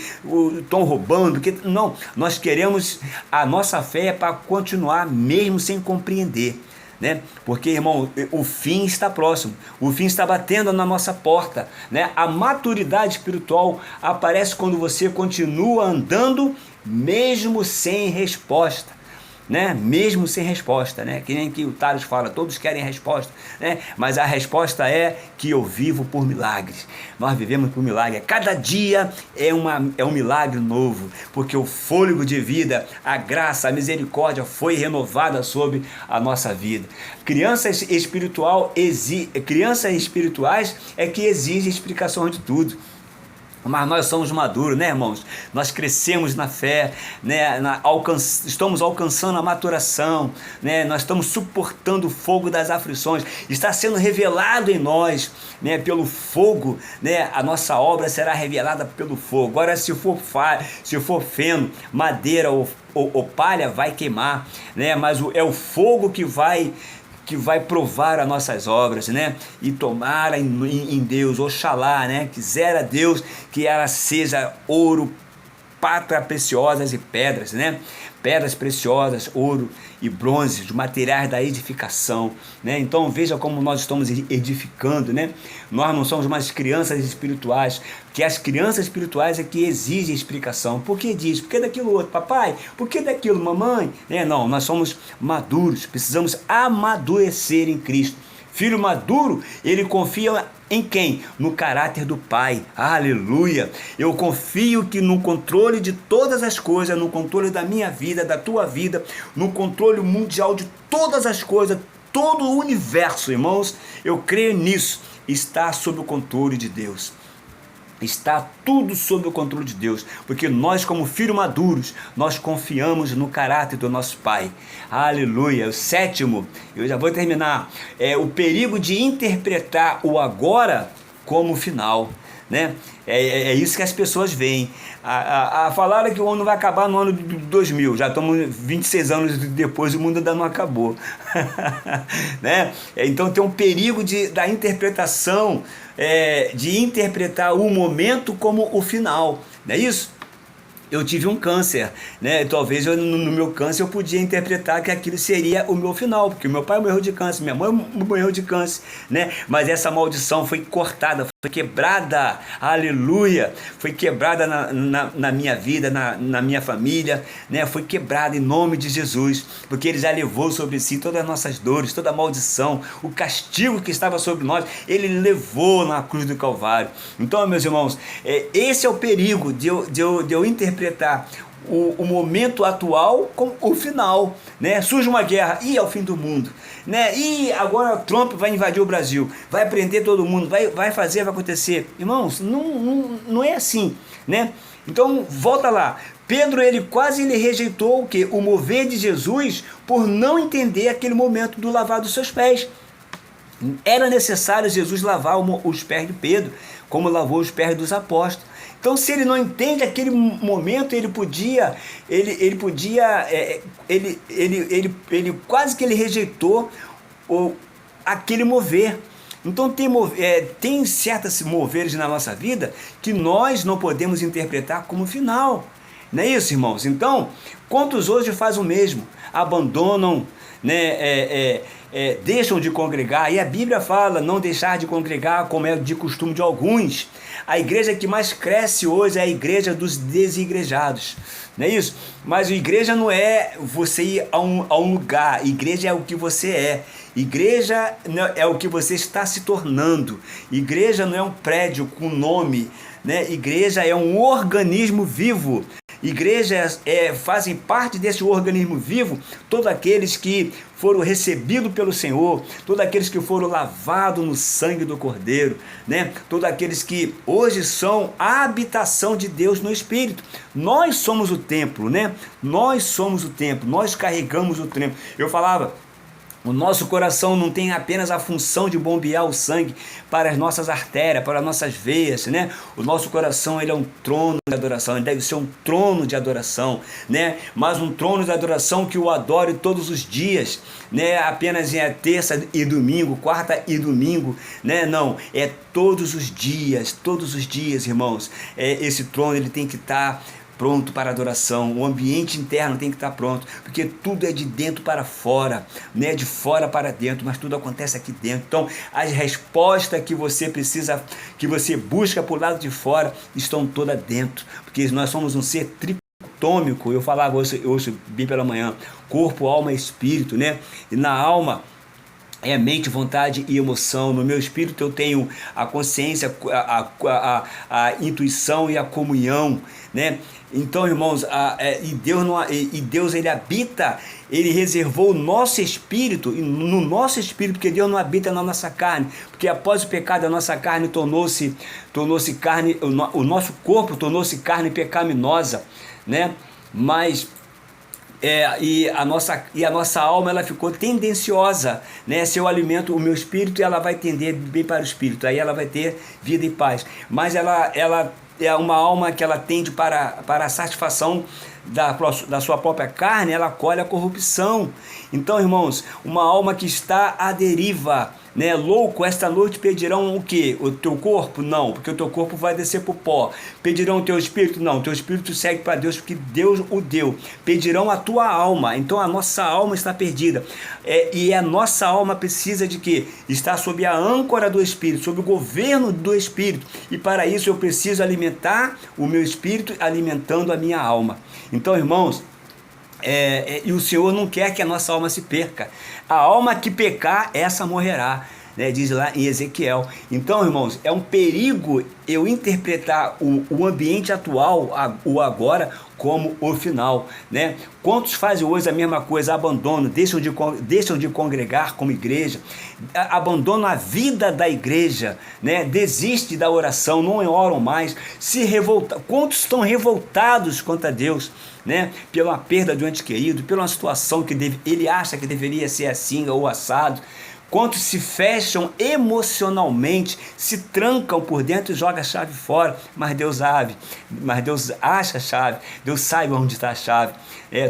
estão roubando, não, nós queremos, a nossa fé é para continuar mesmo sem compreender. Né? Porque, irmão, o fim está próximo, o fim está batendo na nossa porta, né? A maturidade espiritual aparece quando você continua andando mesmo sem resposta, né? Mesmo sem resposta, né? Que nem que o Tales fala, todos querem resposta, né? Mas a resposta é que eu vivo por milagres. Nós vivemos por milagre. Cada dia é um milagre novo, porque o fôlego de vida, a graça, a misericórdia foi renovada sobre a nossa vida. Crianças espirituais é que exigem explicação de tudo. Mas nós somos maduros, né, irmãos? Nós crescemos na fé, né? Estamos alcançando a maturação, né? Nós estamos suportando o fogo das aflições. Está sendo revelado em nós, né? Pelo fogo, né? A nossa obra será revelada pelo fogo. Agora, se for feno, madeira ou palha, vai queimar, né? Mas é o fogo que vai provar as nossas obras, né? E tomara em Deus, oxalá, né? Quisera Deus que ela seja ouro, prata preciosas e pedras, né? Pedras preciosas, ouro e bronze, os materiais da edificação, né? Então veja como nós estamos edificando, né? Nós não somos mais crianças espirituais, que as crianças espirituais é que exigem explicação. Por que disso? Por que daquilo outro? Papai, por que daquilo? Mamãe? Não, nós somos maduros, precisamos amadurecer em Cristo. Filho maduro, ele confia em quem? No caráter do Pai. Aleluia! Eu confio que no controle de todas as coisas, no controle da minha vida, da tua vida, no controle mundial de todas as coisas, todo o universo, irmãos, eu creio nisso, está sob o controle de Deus. Está tudo sob o controle de Deus, porque nós, como filhos maduros, nós confiamos no caráter do nosso Pai. Aleluia. O sétimo, eu já vou terminar, é o perigo de interpretar o agora como final, né? É isso que as pessoas veem. Falaram que o mundo vai acabar no ano de 2000, já estamos 26 anos depois, o mundo ainda não acabou. Né? Então tem um perigo da interpretação, de interpretar o momento como o final, não é isso? Eu tive um câncer, né? Talvez no meu câncer eu podia interpretar que aquilo seria o meu final, porque meu pai morreu de câncer, minha mãe morreu de câncer, né? Mas essa maldição foi cortada, foi quebrada, aleluia, foi quebrada na minha vida, na minha família, né? Foi quebrada em nome de Jesus, porque Ele já levou sobre si todas as nossas dores, toda a maldição, o castigo que estava sobre nós, Ele levou na cruz do Calvário. Então, meus irmãos, esse é o perigo de eu interpretar o momento atual como o final, né? Surge uma guerra, e é o fim do mundo, né? E agora Trump vai invadir o Brasil, vai prender todo mundo, vai acontecer. Irmãos, não é assim, né? Então volta lá, Pedro ele rejeitou o quê? O mover de Jesus por não entender aquele momento do lavar dos seus pés. Era necessário Jesus lavar os pés de Pedro, como lavou os pés dos apóstolos. Então, se ele não entende aquele momento, ele quase que ele rejeitou aquele mover. Então, tem certos moveres na nossa vida que nós não podemos interpretar como final. Não é isso, irmãos? Então, quantos hoje fazem o mesmo? Abandonam, né? Deixam de congregar, e a Bíblia fala não deixar de congregar como é de costume de alguns. A igreja que mais cresce hoje é a igreja dos desigrejados, não é isso? Mas a igreja não é você ir a um lugar, igreja é o que você é, igreja é o que você está se tornando, igreja não é um prédio com nome, né? Igreja é um organismo vivo. Igrejas fazem parte desse organismo vivo todos aqueles que foram recebidos pelo Senhor, todos aqueles que foram lavados no sangue do Cordeiro, né? Todos aqueles que hoje são a habitação de Deus no Espírito. Nós somos o templo, né? Nós somos o templo, nós carregamos o templo. Eu falava O nosso coração não tem apenas a função de bombear o sangue para as nossas artérias, para as nossas veias, né? O nosso coração, ele é um trono de adoração, ele deve ser um trono de adoração, né? Mas um trono de adoração que o adore todos os dias, né? Apenas em terça e domingo, quarta e domingo, né? Não, é todos os dias, irmãos. Esse trono, ele tem que estar pronto para adoração, o ambiente interno tem que estar pronto, porque tudo é de dentro para fora, não é de fora para dentro, mas tudo acontece aqui dentro. Então, as respostas que você precisa, que você busca por lado de fora, estão todas dentro, porque nós somos um ser tricotômico. Eu falava hoje bem pela manhã, corpo, alma e espírito, né? E na alma é mente, vontade e emoção. No meu espírito eu tenho a consciência, a intuição e a comunhão, né? Então, irmãos, Deus ele habita, ele reservou o nosso espírito, no nosso espírito, porque Deus não habita na nossa carne, porque após o pecado a nossa carne tornou-se carne, o nosso corpo tornou-se carne pecaminosa, né? Mas e a nossa alma, ela ficou tendenciosa, né? Se eu alimento o meu espírito, ela vai tender bem para o espírito, aí ela vai ter vida e paz. Mas ela é uma alma que ela tende para a satisfação da sua própria carne, ela colhe a corrupção. Então, irmãos, uma alma que está à deriva, né? Louco, esta noite pedirão o quê? O teu corpo? Não, porque o teu corpo vai descer para o pó. Pedirão o teu espírito? Não, o teu espírito segue para Deus, porque Deus o deu. Pedirão a tua alma. Então a nossa alma está perdida, e a nossa alma precisa de quê? Estar sob a âncora do Espírito, sob o governo do Espírito, e para isso eu preciso alimentar o meu espírito, alimentando a minha alma. Então, irmãos, e o Senhor não quer que a nossa alma se perca. A alma que pecar, essa morrerá, né? Diz lá em Ezequiel. Então, irmãos, é um perigo eu interpretar o ambiente atual, o agora, como o final, né? Quantos fazem hoje a mesma coisa, abandonam, deixam de congregar como igreja, abandonam a vida da igreja, né? Desistem da oração, não oram mais, se revoltam. Quantos estão revoltados contra Deus, né? Pela perda de um ente querido, pela uma situação que ele acha que deveria ser assim ou assado. Quantos se fecham emocionalmente, se trancam por dentro e jogam a chave fora, mas Deus acha a chave, Deus sabe onde está a chave.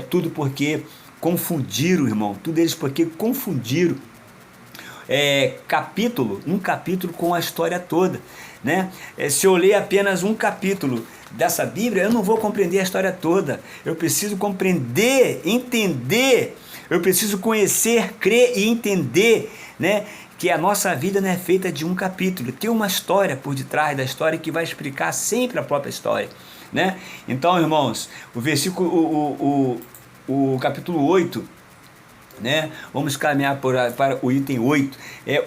Tudo porque confundiram, irmão, tudo eles porque confundiram um capítulo com a história toda, né? Se eu ler apenas um capítulo dessa Bíblia, eu não vou compreender a história toda. Eu preciso compreender, entender, eu preciso conhecer, crer e entender, né, que a nossa vida não é feita de um capítulo, tem uma história por detrás da história que vai explicar sempre a própria história, né? Então, irmãos, o capítulo 8, né? Vamos caminhar para o item 8.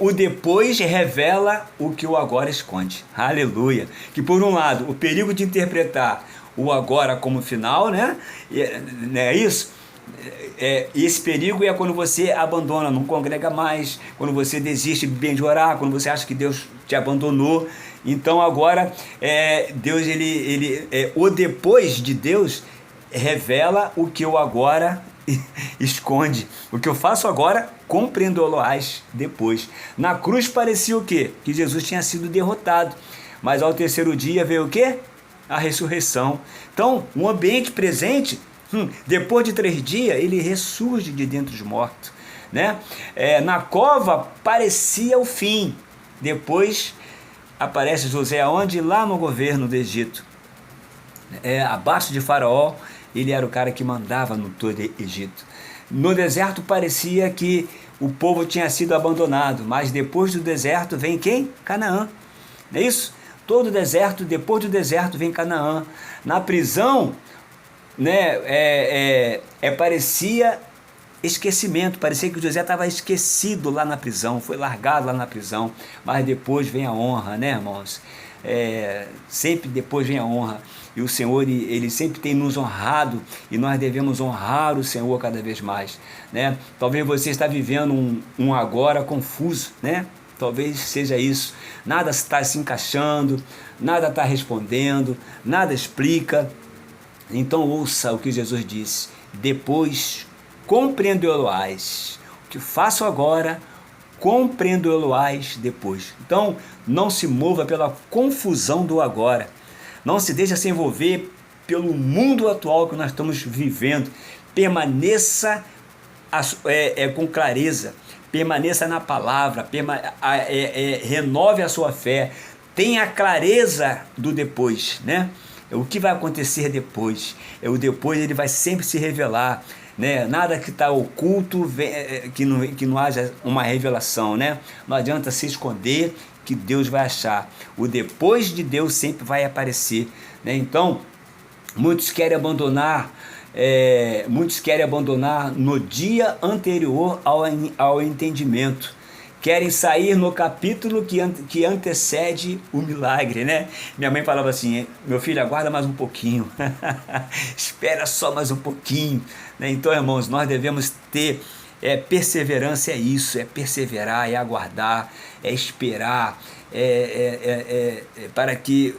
O depois revela o que o agora esconde. Aleluia! Que por um lado, o perigo de interpretar o agora como final, né? É isso? Esse perigo é quando você abandona, não congrega mais, quando você desiste bem de orar, quando você acha que Deus te abandonou. Então agora Deus, o depois de Deus revela o que o agora esconde. O que eu faço agora, compreendê-lo-ás depois. Na cruz parecia o quê? Que Jesus tinha sido derrotado, mas ao terceiro dia veio o quê? A ressurreição. Então, o ambiente presente, depois de 3 dias, ele ressurge de dentro dos mortos, né? Na cova parecia o fim. Depois aparece José aonde? Lá no governo do Egito. Abaixo de Faraó, ele era o cara que mandava no todo Egito. No deserto parecia que o povo tinha sido abandonado, mas depois do deserto vem quem? Canaã. Não é isso? Todo deserto, depois do deserto vem Canaã. Na prisão, né, parecia esquecimento, parecia que José estava esquecido lá na prisão, foi largado lá na prisão, mas depois vem a honra, né, irmãos? Sempre depois vem a honra, e o Senhor, ele sempre tem nos honrado, e nós devemos honrar o Senhor cada vez mais, né? Talvez você está vivendo um agora confuso, né? Talvez seja isso, nada está se encaixando, nada está respondendo, nada explica. Então ouça o que Jesus disse: depois compreendê-lo-ás, que faço agora, compreendê-lo-ás depois. Então, não se mova pela confusão do agora. Não se deixe se envolver pelo mundo atual que nós estamos vivendo. Permaneça com clareza. Permaneça na palavra. Renove a sua fé. Tenha clareza do depois, né? O que vai acontecer depois? O depois ele vai sempre se revelar, né? Nada que está oculto que não haja uma revelação, né? Não adianta se esconder que Deus vai achar. O depois de Deus sempre vai aparecer, né? Então, muitos querem abandonar no dia anterior ao entendimento. Querem sair no capítulo que antecede o milagre, né? Minha mãe falava assim: meu filho, aguarda mais um pouquinho, espera só mais um pouquinho, né? Então, irmãos, nós devemos ter perseverança, é isso, é perseverar, é aguardar, é esperar, para que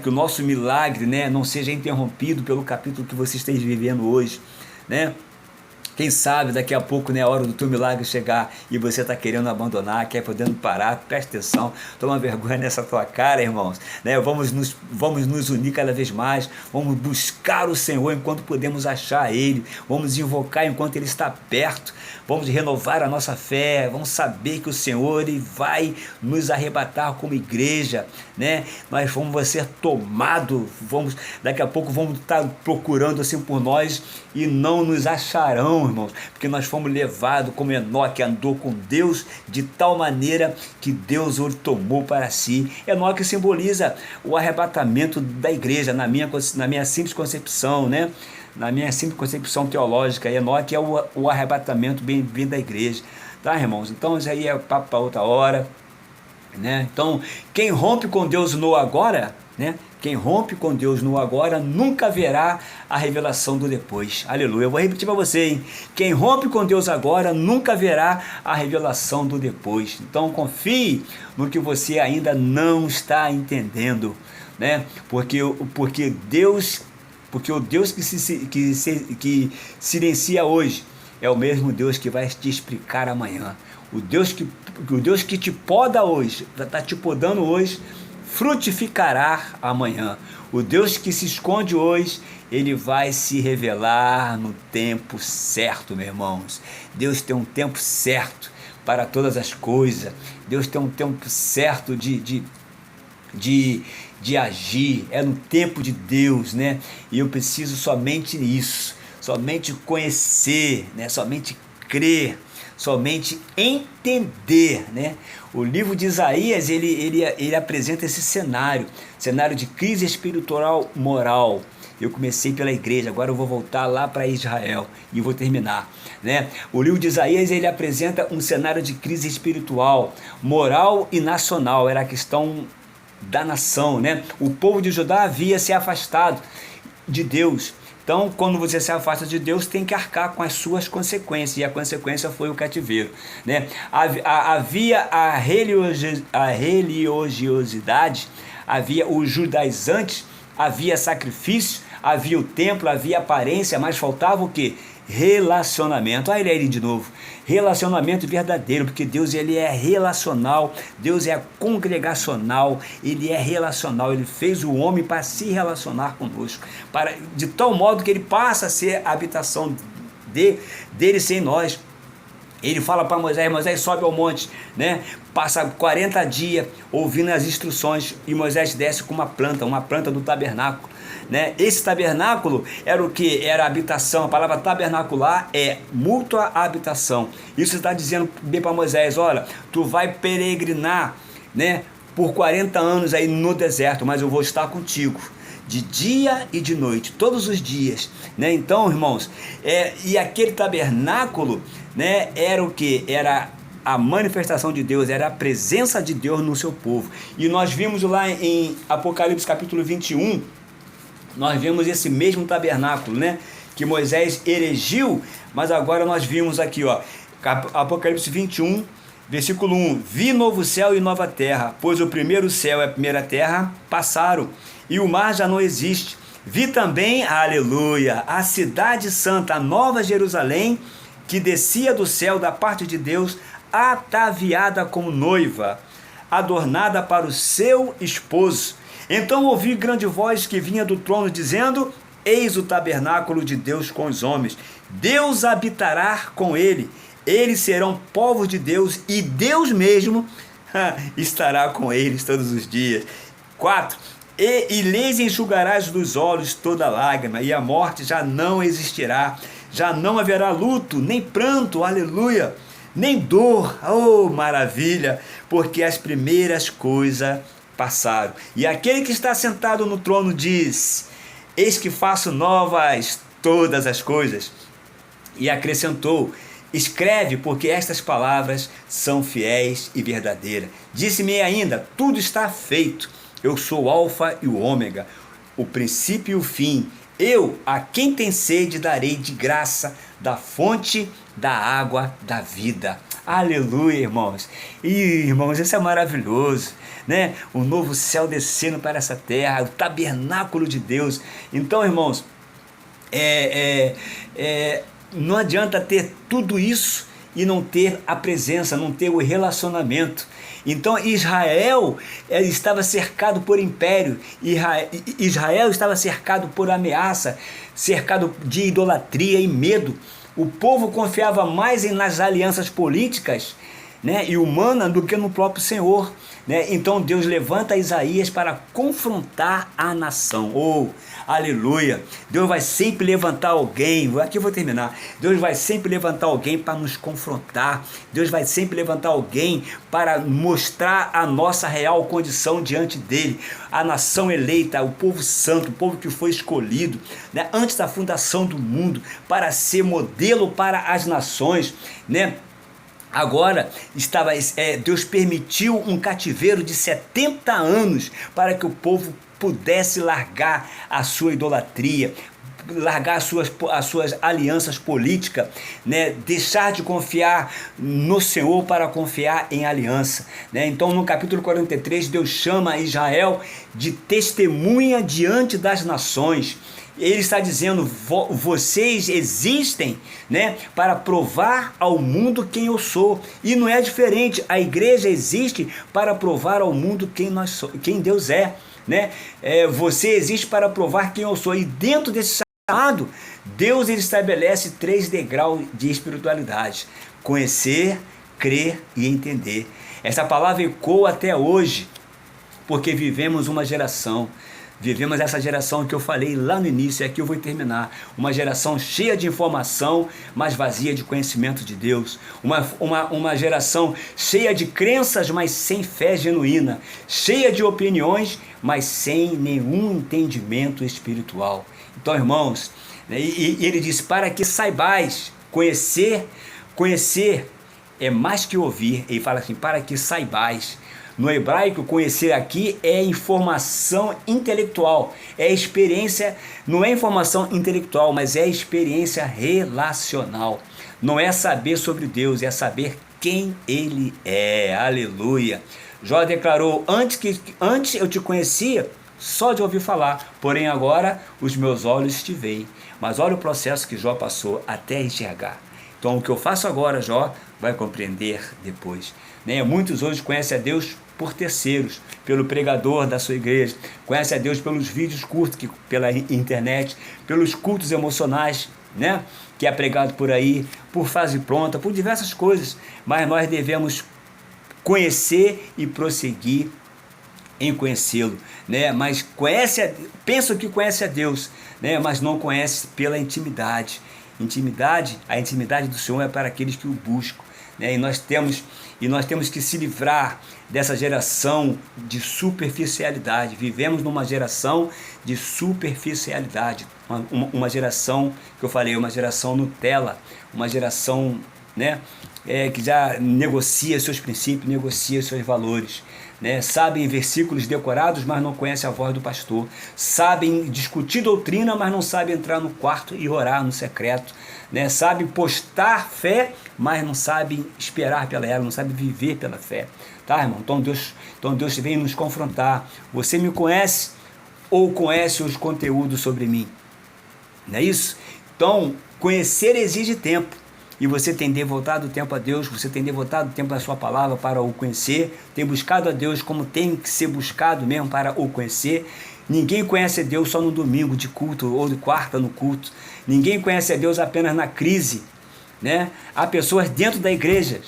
o nosso milagre, né, não seja interrompido pelo capítulo que você esteja vivendo hoje, né? Quem sabe daqui a pouco, né, a hora do teu milagre chegar e você está querendo abandonar, quer podendo parar. Presta atenção, toma vergonha nessa tua cara, irmãos, né? Vamos nos unir cada vez mais, vamos buscar o Senhor enquanto podemos achar Ele, vamos invocar enquanto Ele está perto, vamos renovar a nossa fé, vamos saber que o Senhor Ele vai nos arrebatar como igreja, né? Nós vamos ser tomados, daqui a pouco vamos estar procurando assim por nós e não nos acharão, irmãos, porque nós fomos levados como Enoque andou com Deus de tal maneira que Deus o tomou para si. Enoque simboliza o arrebatamento da igreja, na minha simples concepção, né? Na minha simples concepção teológica, Enoque é o arrebatamento bem da igreja, tá, irmãos? Então isso aí é papo para outra hora, né? Então, quem rompe com Deus no agora, né? Quem rompe com Deus no agora nunca verá a revelação do depois. Aleluia. Eu vou repetir para você, hein? Quem rompe com Deus agora nunca verá a revelação do depois. Então confie no que você ainda não está entendendo, né? Porque o Deus que silencia hoje é o mesmo Deus que vai te explicar amanhã. O Deus que te poda hoje, está te podando hoje, frutificará amanhã. O Deus que se esconde hoje, Ele vai se revelar no tempo certo, meus irmãos. Deus tem um tempo certo para todas as coisas. Deus tem um tempo certo de agir. É no tempo de Deus, né? E eu preciso somente isso, somente conhecer, né? Somente crer, somente entender, né? O livro de Isaías, ele apresenta esse cenário de crise espiritual moral. Eu comecei pela igreja, agora eu vou voltar lá para Israel e vou terminar, né? O livro de Isaías, ele apresenta um cenário de crise espiritual, moral e nacional. Era a questão da nação, né? O povo de Judá havia se afastado de Deus. Então, quando você se afasta de Deus, tem que arcar com as suas consequências, e a consequência foi o cativeiro, né? Havia a religiosidade, havia os judaizantes, havia sacrifício, havia o templo, havia aparência, mas faltava o quê? Relacionamento. Olha ele aí de novo, relacionamento verdadeiro, porque Deus, ele é relacional, Deus é congregacional, ele é relacional, ele fez o homem para se relacionar conosco, de tal modo que ele passa a ser a habitação dele sem nós. Ele fala para Moisés, sobe ao monte, né? Passa 40 dias ouvindo as instruções, e Moisés desce com uma planta do tabernáculo, né? Esse tabernáculo era o que? Era a habitação. A palavra tabernacular é mútua habitação. Isso está dizendo bem para Moisés: olha, tu vai peregrinar, né, por 40 anos aí no deserto, mas eu vou estar contigo de dia e de noite, todos os dias, né? Então, irmãos, e aquele tabernáculo, né, era o que? Era a manifestação de Deus, era a presença de Deus no seu povo. E nós vimos lá em Apocalipse capítulo 21, nós vimos esse mesmo tabernáculo, né, que Moisés erigiu, mas agora nós vimos aqui, ó, Apocalipse 21, versículo 1: vi novo céu e nova terra, pois o primeiro céu e a primeira terra passaram, e o mar já não existe. Vi também, aleluia, a cidade santa, a nova Jerusalém, que descia do céu da parte de Deus, ataviada como noiva, adornada para o seu esposo. Então ouvi grande voz que vinha do trono, dizendo: eis o tabernáculo de Deus com os homens. Deus habitará com ele. Eles serão povos de Deus, e Deus mesmo estará com eles todos os dias. 4. E lhes enxugarás dos olhos toda lágrima, e a morte já não existirá. Já não haverá luto, nem pranto, aleluia, nem dor, oh maravilha, porque as primeiras coisas passaram. E aquele que está sentado no trono diz: eis que faço novas todas as coisas. E acrescentou: escreve, porque estas palavras são fiéis e verdadeiras. Disse-me ainda: tudo está feito. Eu sou o Alfa e o Ômega, o princípio e o fim. Eu, a quem tem sede, darei de graça da fonte da água da vida. Aleluia, irmãos. E, irmãos, isso é maravilhoso, né? O novo céu descendo para essa terra, o tabernáculo de Deus. Então, irmãos, não adianta ter tudo isso e não ter a presença, não ter o relacionamento. Então Israel estava cercado por império, Israel estava cercado por ameaça, cercado de idolatria e medo. O povo confiava mais nas alianças políticas, né, e humanas do que no próprio Senhor, né? Então Deus levanta Isaías para confrontar a nação. Oh, aleluia! Deus vai sempre levantar alguém, aqui eu vou terminar. Deus vai sempre levantar alguém para nos confrontar. Deus vai sempre levantar alguém para mostrar a nossa real condição diante dele. A nação eleita, o povo santo, o povo que foi escolhido, né, antes da fundação do mundo, para ser modelo para as nações, né? Agora, Deus permitiu um cativeiro de 70 anos para que o povo pudesse largar a sua idolatria, largar as suas alianças políticas, né? Deixar de confiar no Senhor para confiar em aliança, né? Então, no capítulo 43, Deus chama Israel de testemunha diante das nações. Ele está dizendo: vocês existem, né, para provar ao mundo quem eu sou. E não é diferente, a igreja existe para provar ao mundo quem Deus é, né? Você existe para provar quem eu sou. E dentro desse chamado, Deus ele estabelece 3 degraus de espiritualidade: conhecer, crer e entender. Essa palavra ecoa até hoje, porque vivemos essa geração que eu falei lá no início, e aqui eu vou terminar. Uma geração cheia de informação, mas vazia de conhecimento de Deus. Uma geração cheia de crenças, mas sem fé genuína. Cheia de opiniões, mas sem nenhum entendimento espiritual. Então, irmãos, e ele diz: para que saibais, conhecer é mais que ouvir. Ele fala assim: para que saibais. No hebraico, conhecer aqui é informação intelectual, é experiência, não é informação intelectual, mas é experiência relacional. Não é saber sobre Deus, é saber quem Ele é. Aleluia! Jó declarou: antes eu te conhecia só de ouvir falar, porém agora os meus olhos te veem. Mas olha o processo que Jó passou até enxergar. Então o que eu faço agora, Jó vai compreender depois, né? Muitos hoje conhecem a Deus por terceiros, pelo pregador da sua igreja, conhece a Deus pelos vídeos curtos, pela internet, pelos cultos emocionais, né, que é pregado por aí, por fase pronta, por diversas coisas. Mas nós devemos conhecer e prosseguir em conhecê-lo, né? Mas pensa que conhece a Deus, né? Mas não conhece pela intimidade. A intimidade do Senhor é para aqueles que o buscam, né? E nós temos que se livrar dessa geração de superficialidade. Vivemos numa geração de superficialidade, uma geração que eu falei, uma geração Nutella, uma geração, né, que já negocia seus princípios, negocia seus valores, né? Sabem versículos decorados, mas não conhecem a voz do pastor. Sabem discutir doutrina, mas não sabem entrar no quarto e orar no secreto, né? Sabem postar fé, mas não sabem esperar pela ela, não sabem viver pela fé. Tá, irmão? Então Deus vem nos confrontar. Você me conhece ou conhece os conteúdos sobre mim? Não é isso? Então, conhecer exige tempo. E você tem devotado tempo a Deus, você tem devotado tempo à sua palavra para o conhecer, tem buscado a Deus como tem que ser buscado mesmo para o conhecer. Ninguém conhece a Deus só no domingo de culto ou de quarta no culto. Ninguém conhece a Deus apenas na crise, né? Há pessoas dentro da igreja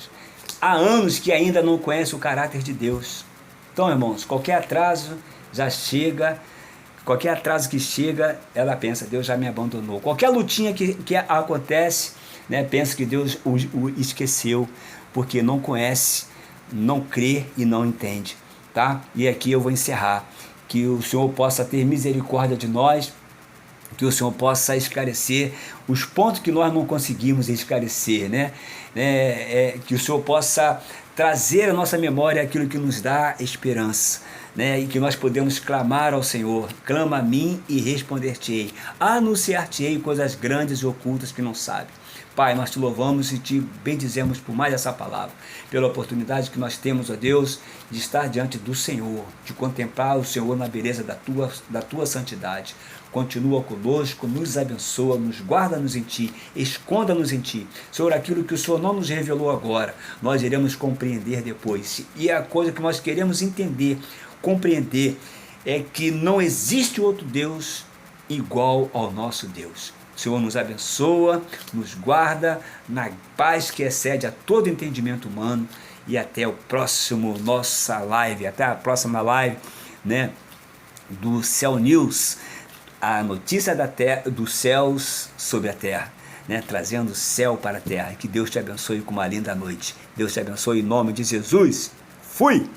há anos que ainda não conhecem o caráter de Deus. Então, irmãos, qualquer atraso já chega, qualquer atraso que chega, ela pensa, Deus já me abandonou. Qualquer lutinha que acontece, né, pensa que Deus o esqueceu, porque não conhece, não crê e não entende, tá? E aqui eu vou encerrar. Que o Senhor possa ter misericórdia de nós, que o Senhor possa esclarecer os pontos que nós não conseguimos esclarecer, né? Que o Senhor possa trazer à nossa memória aquilo que nos dá esperança, né? E que nós podemos clamar ao Senhor, clama a mim e responder-te-ei, anunciar-te-ei coisas grandes e ocultas que não sabe. Pai, nós te louvamos e te bendizemos por mais essa palavra, pela oportunidade que nós temos, ó Deus, de estar diante do Senhor, de contemplar o Senhor na beleza da tua santidade. Continua conosco, nos abençoa, nos guarda-nos em Ti, esconda-nos em Ti. Senhor, aquilo que o Senhor não nos revelou agora, nós iremos compreender depois. E a coisa que nós queremos entender, compreender, é que não existe outro Deus igual ao nosso Deus. O Senhor nos abençoa, nos guarda na paz que excede a todo entendimento humano, e até o próximo nossa live, até a próxima live, né, do Céu News, a notícia da terra, dos céus sobre a terra, né, trazendo o céu para a terra. Que Deus te abençoe com uma linda noite. Deus te abençoe em nome de Jesus. Fui!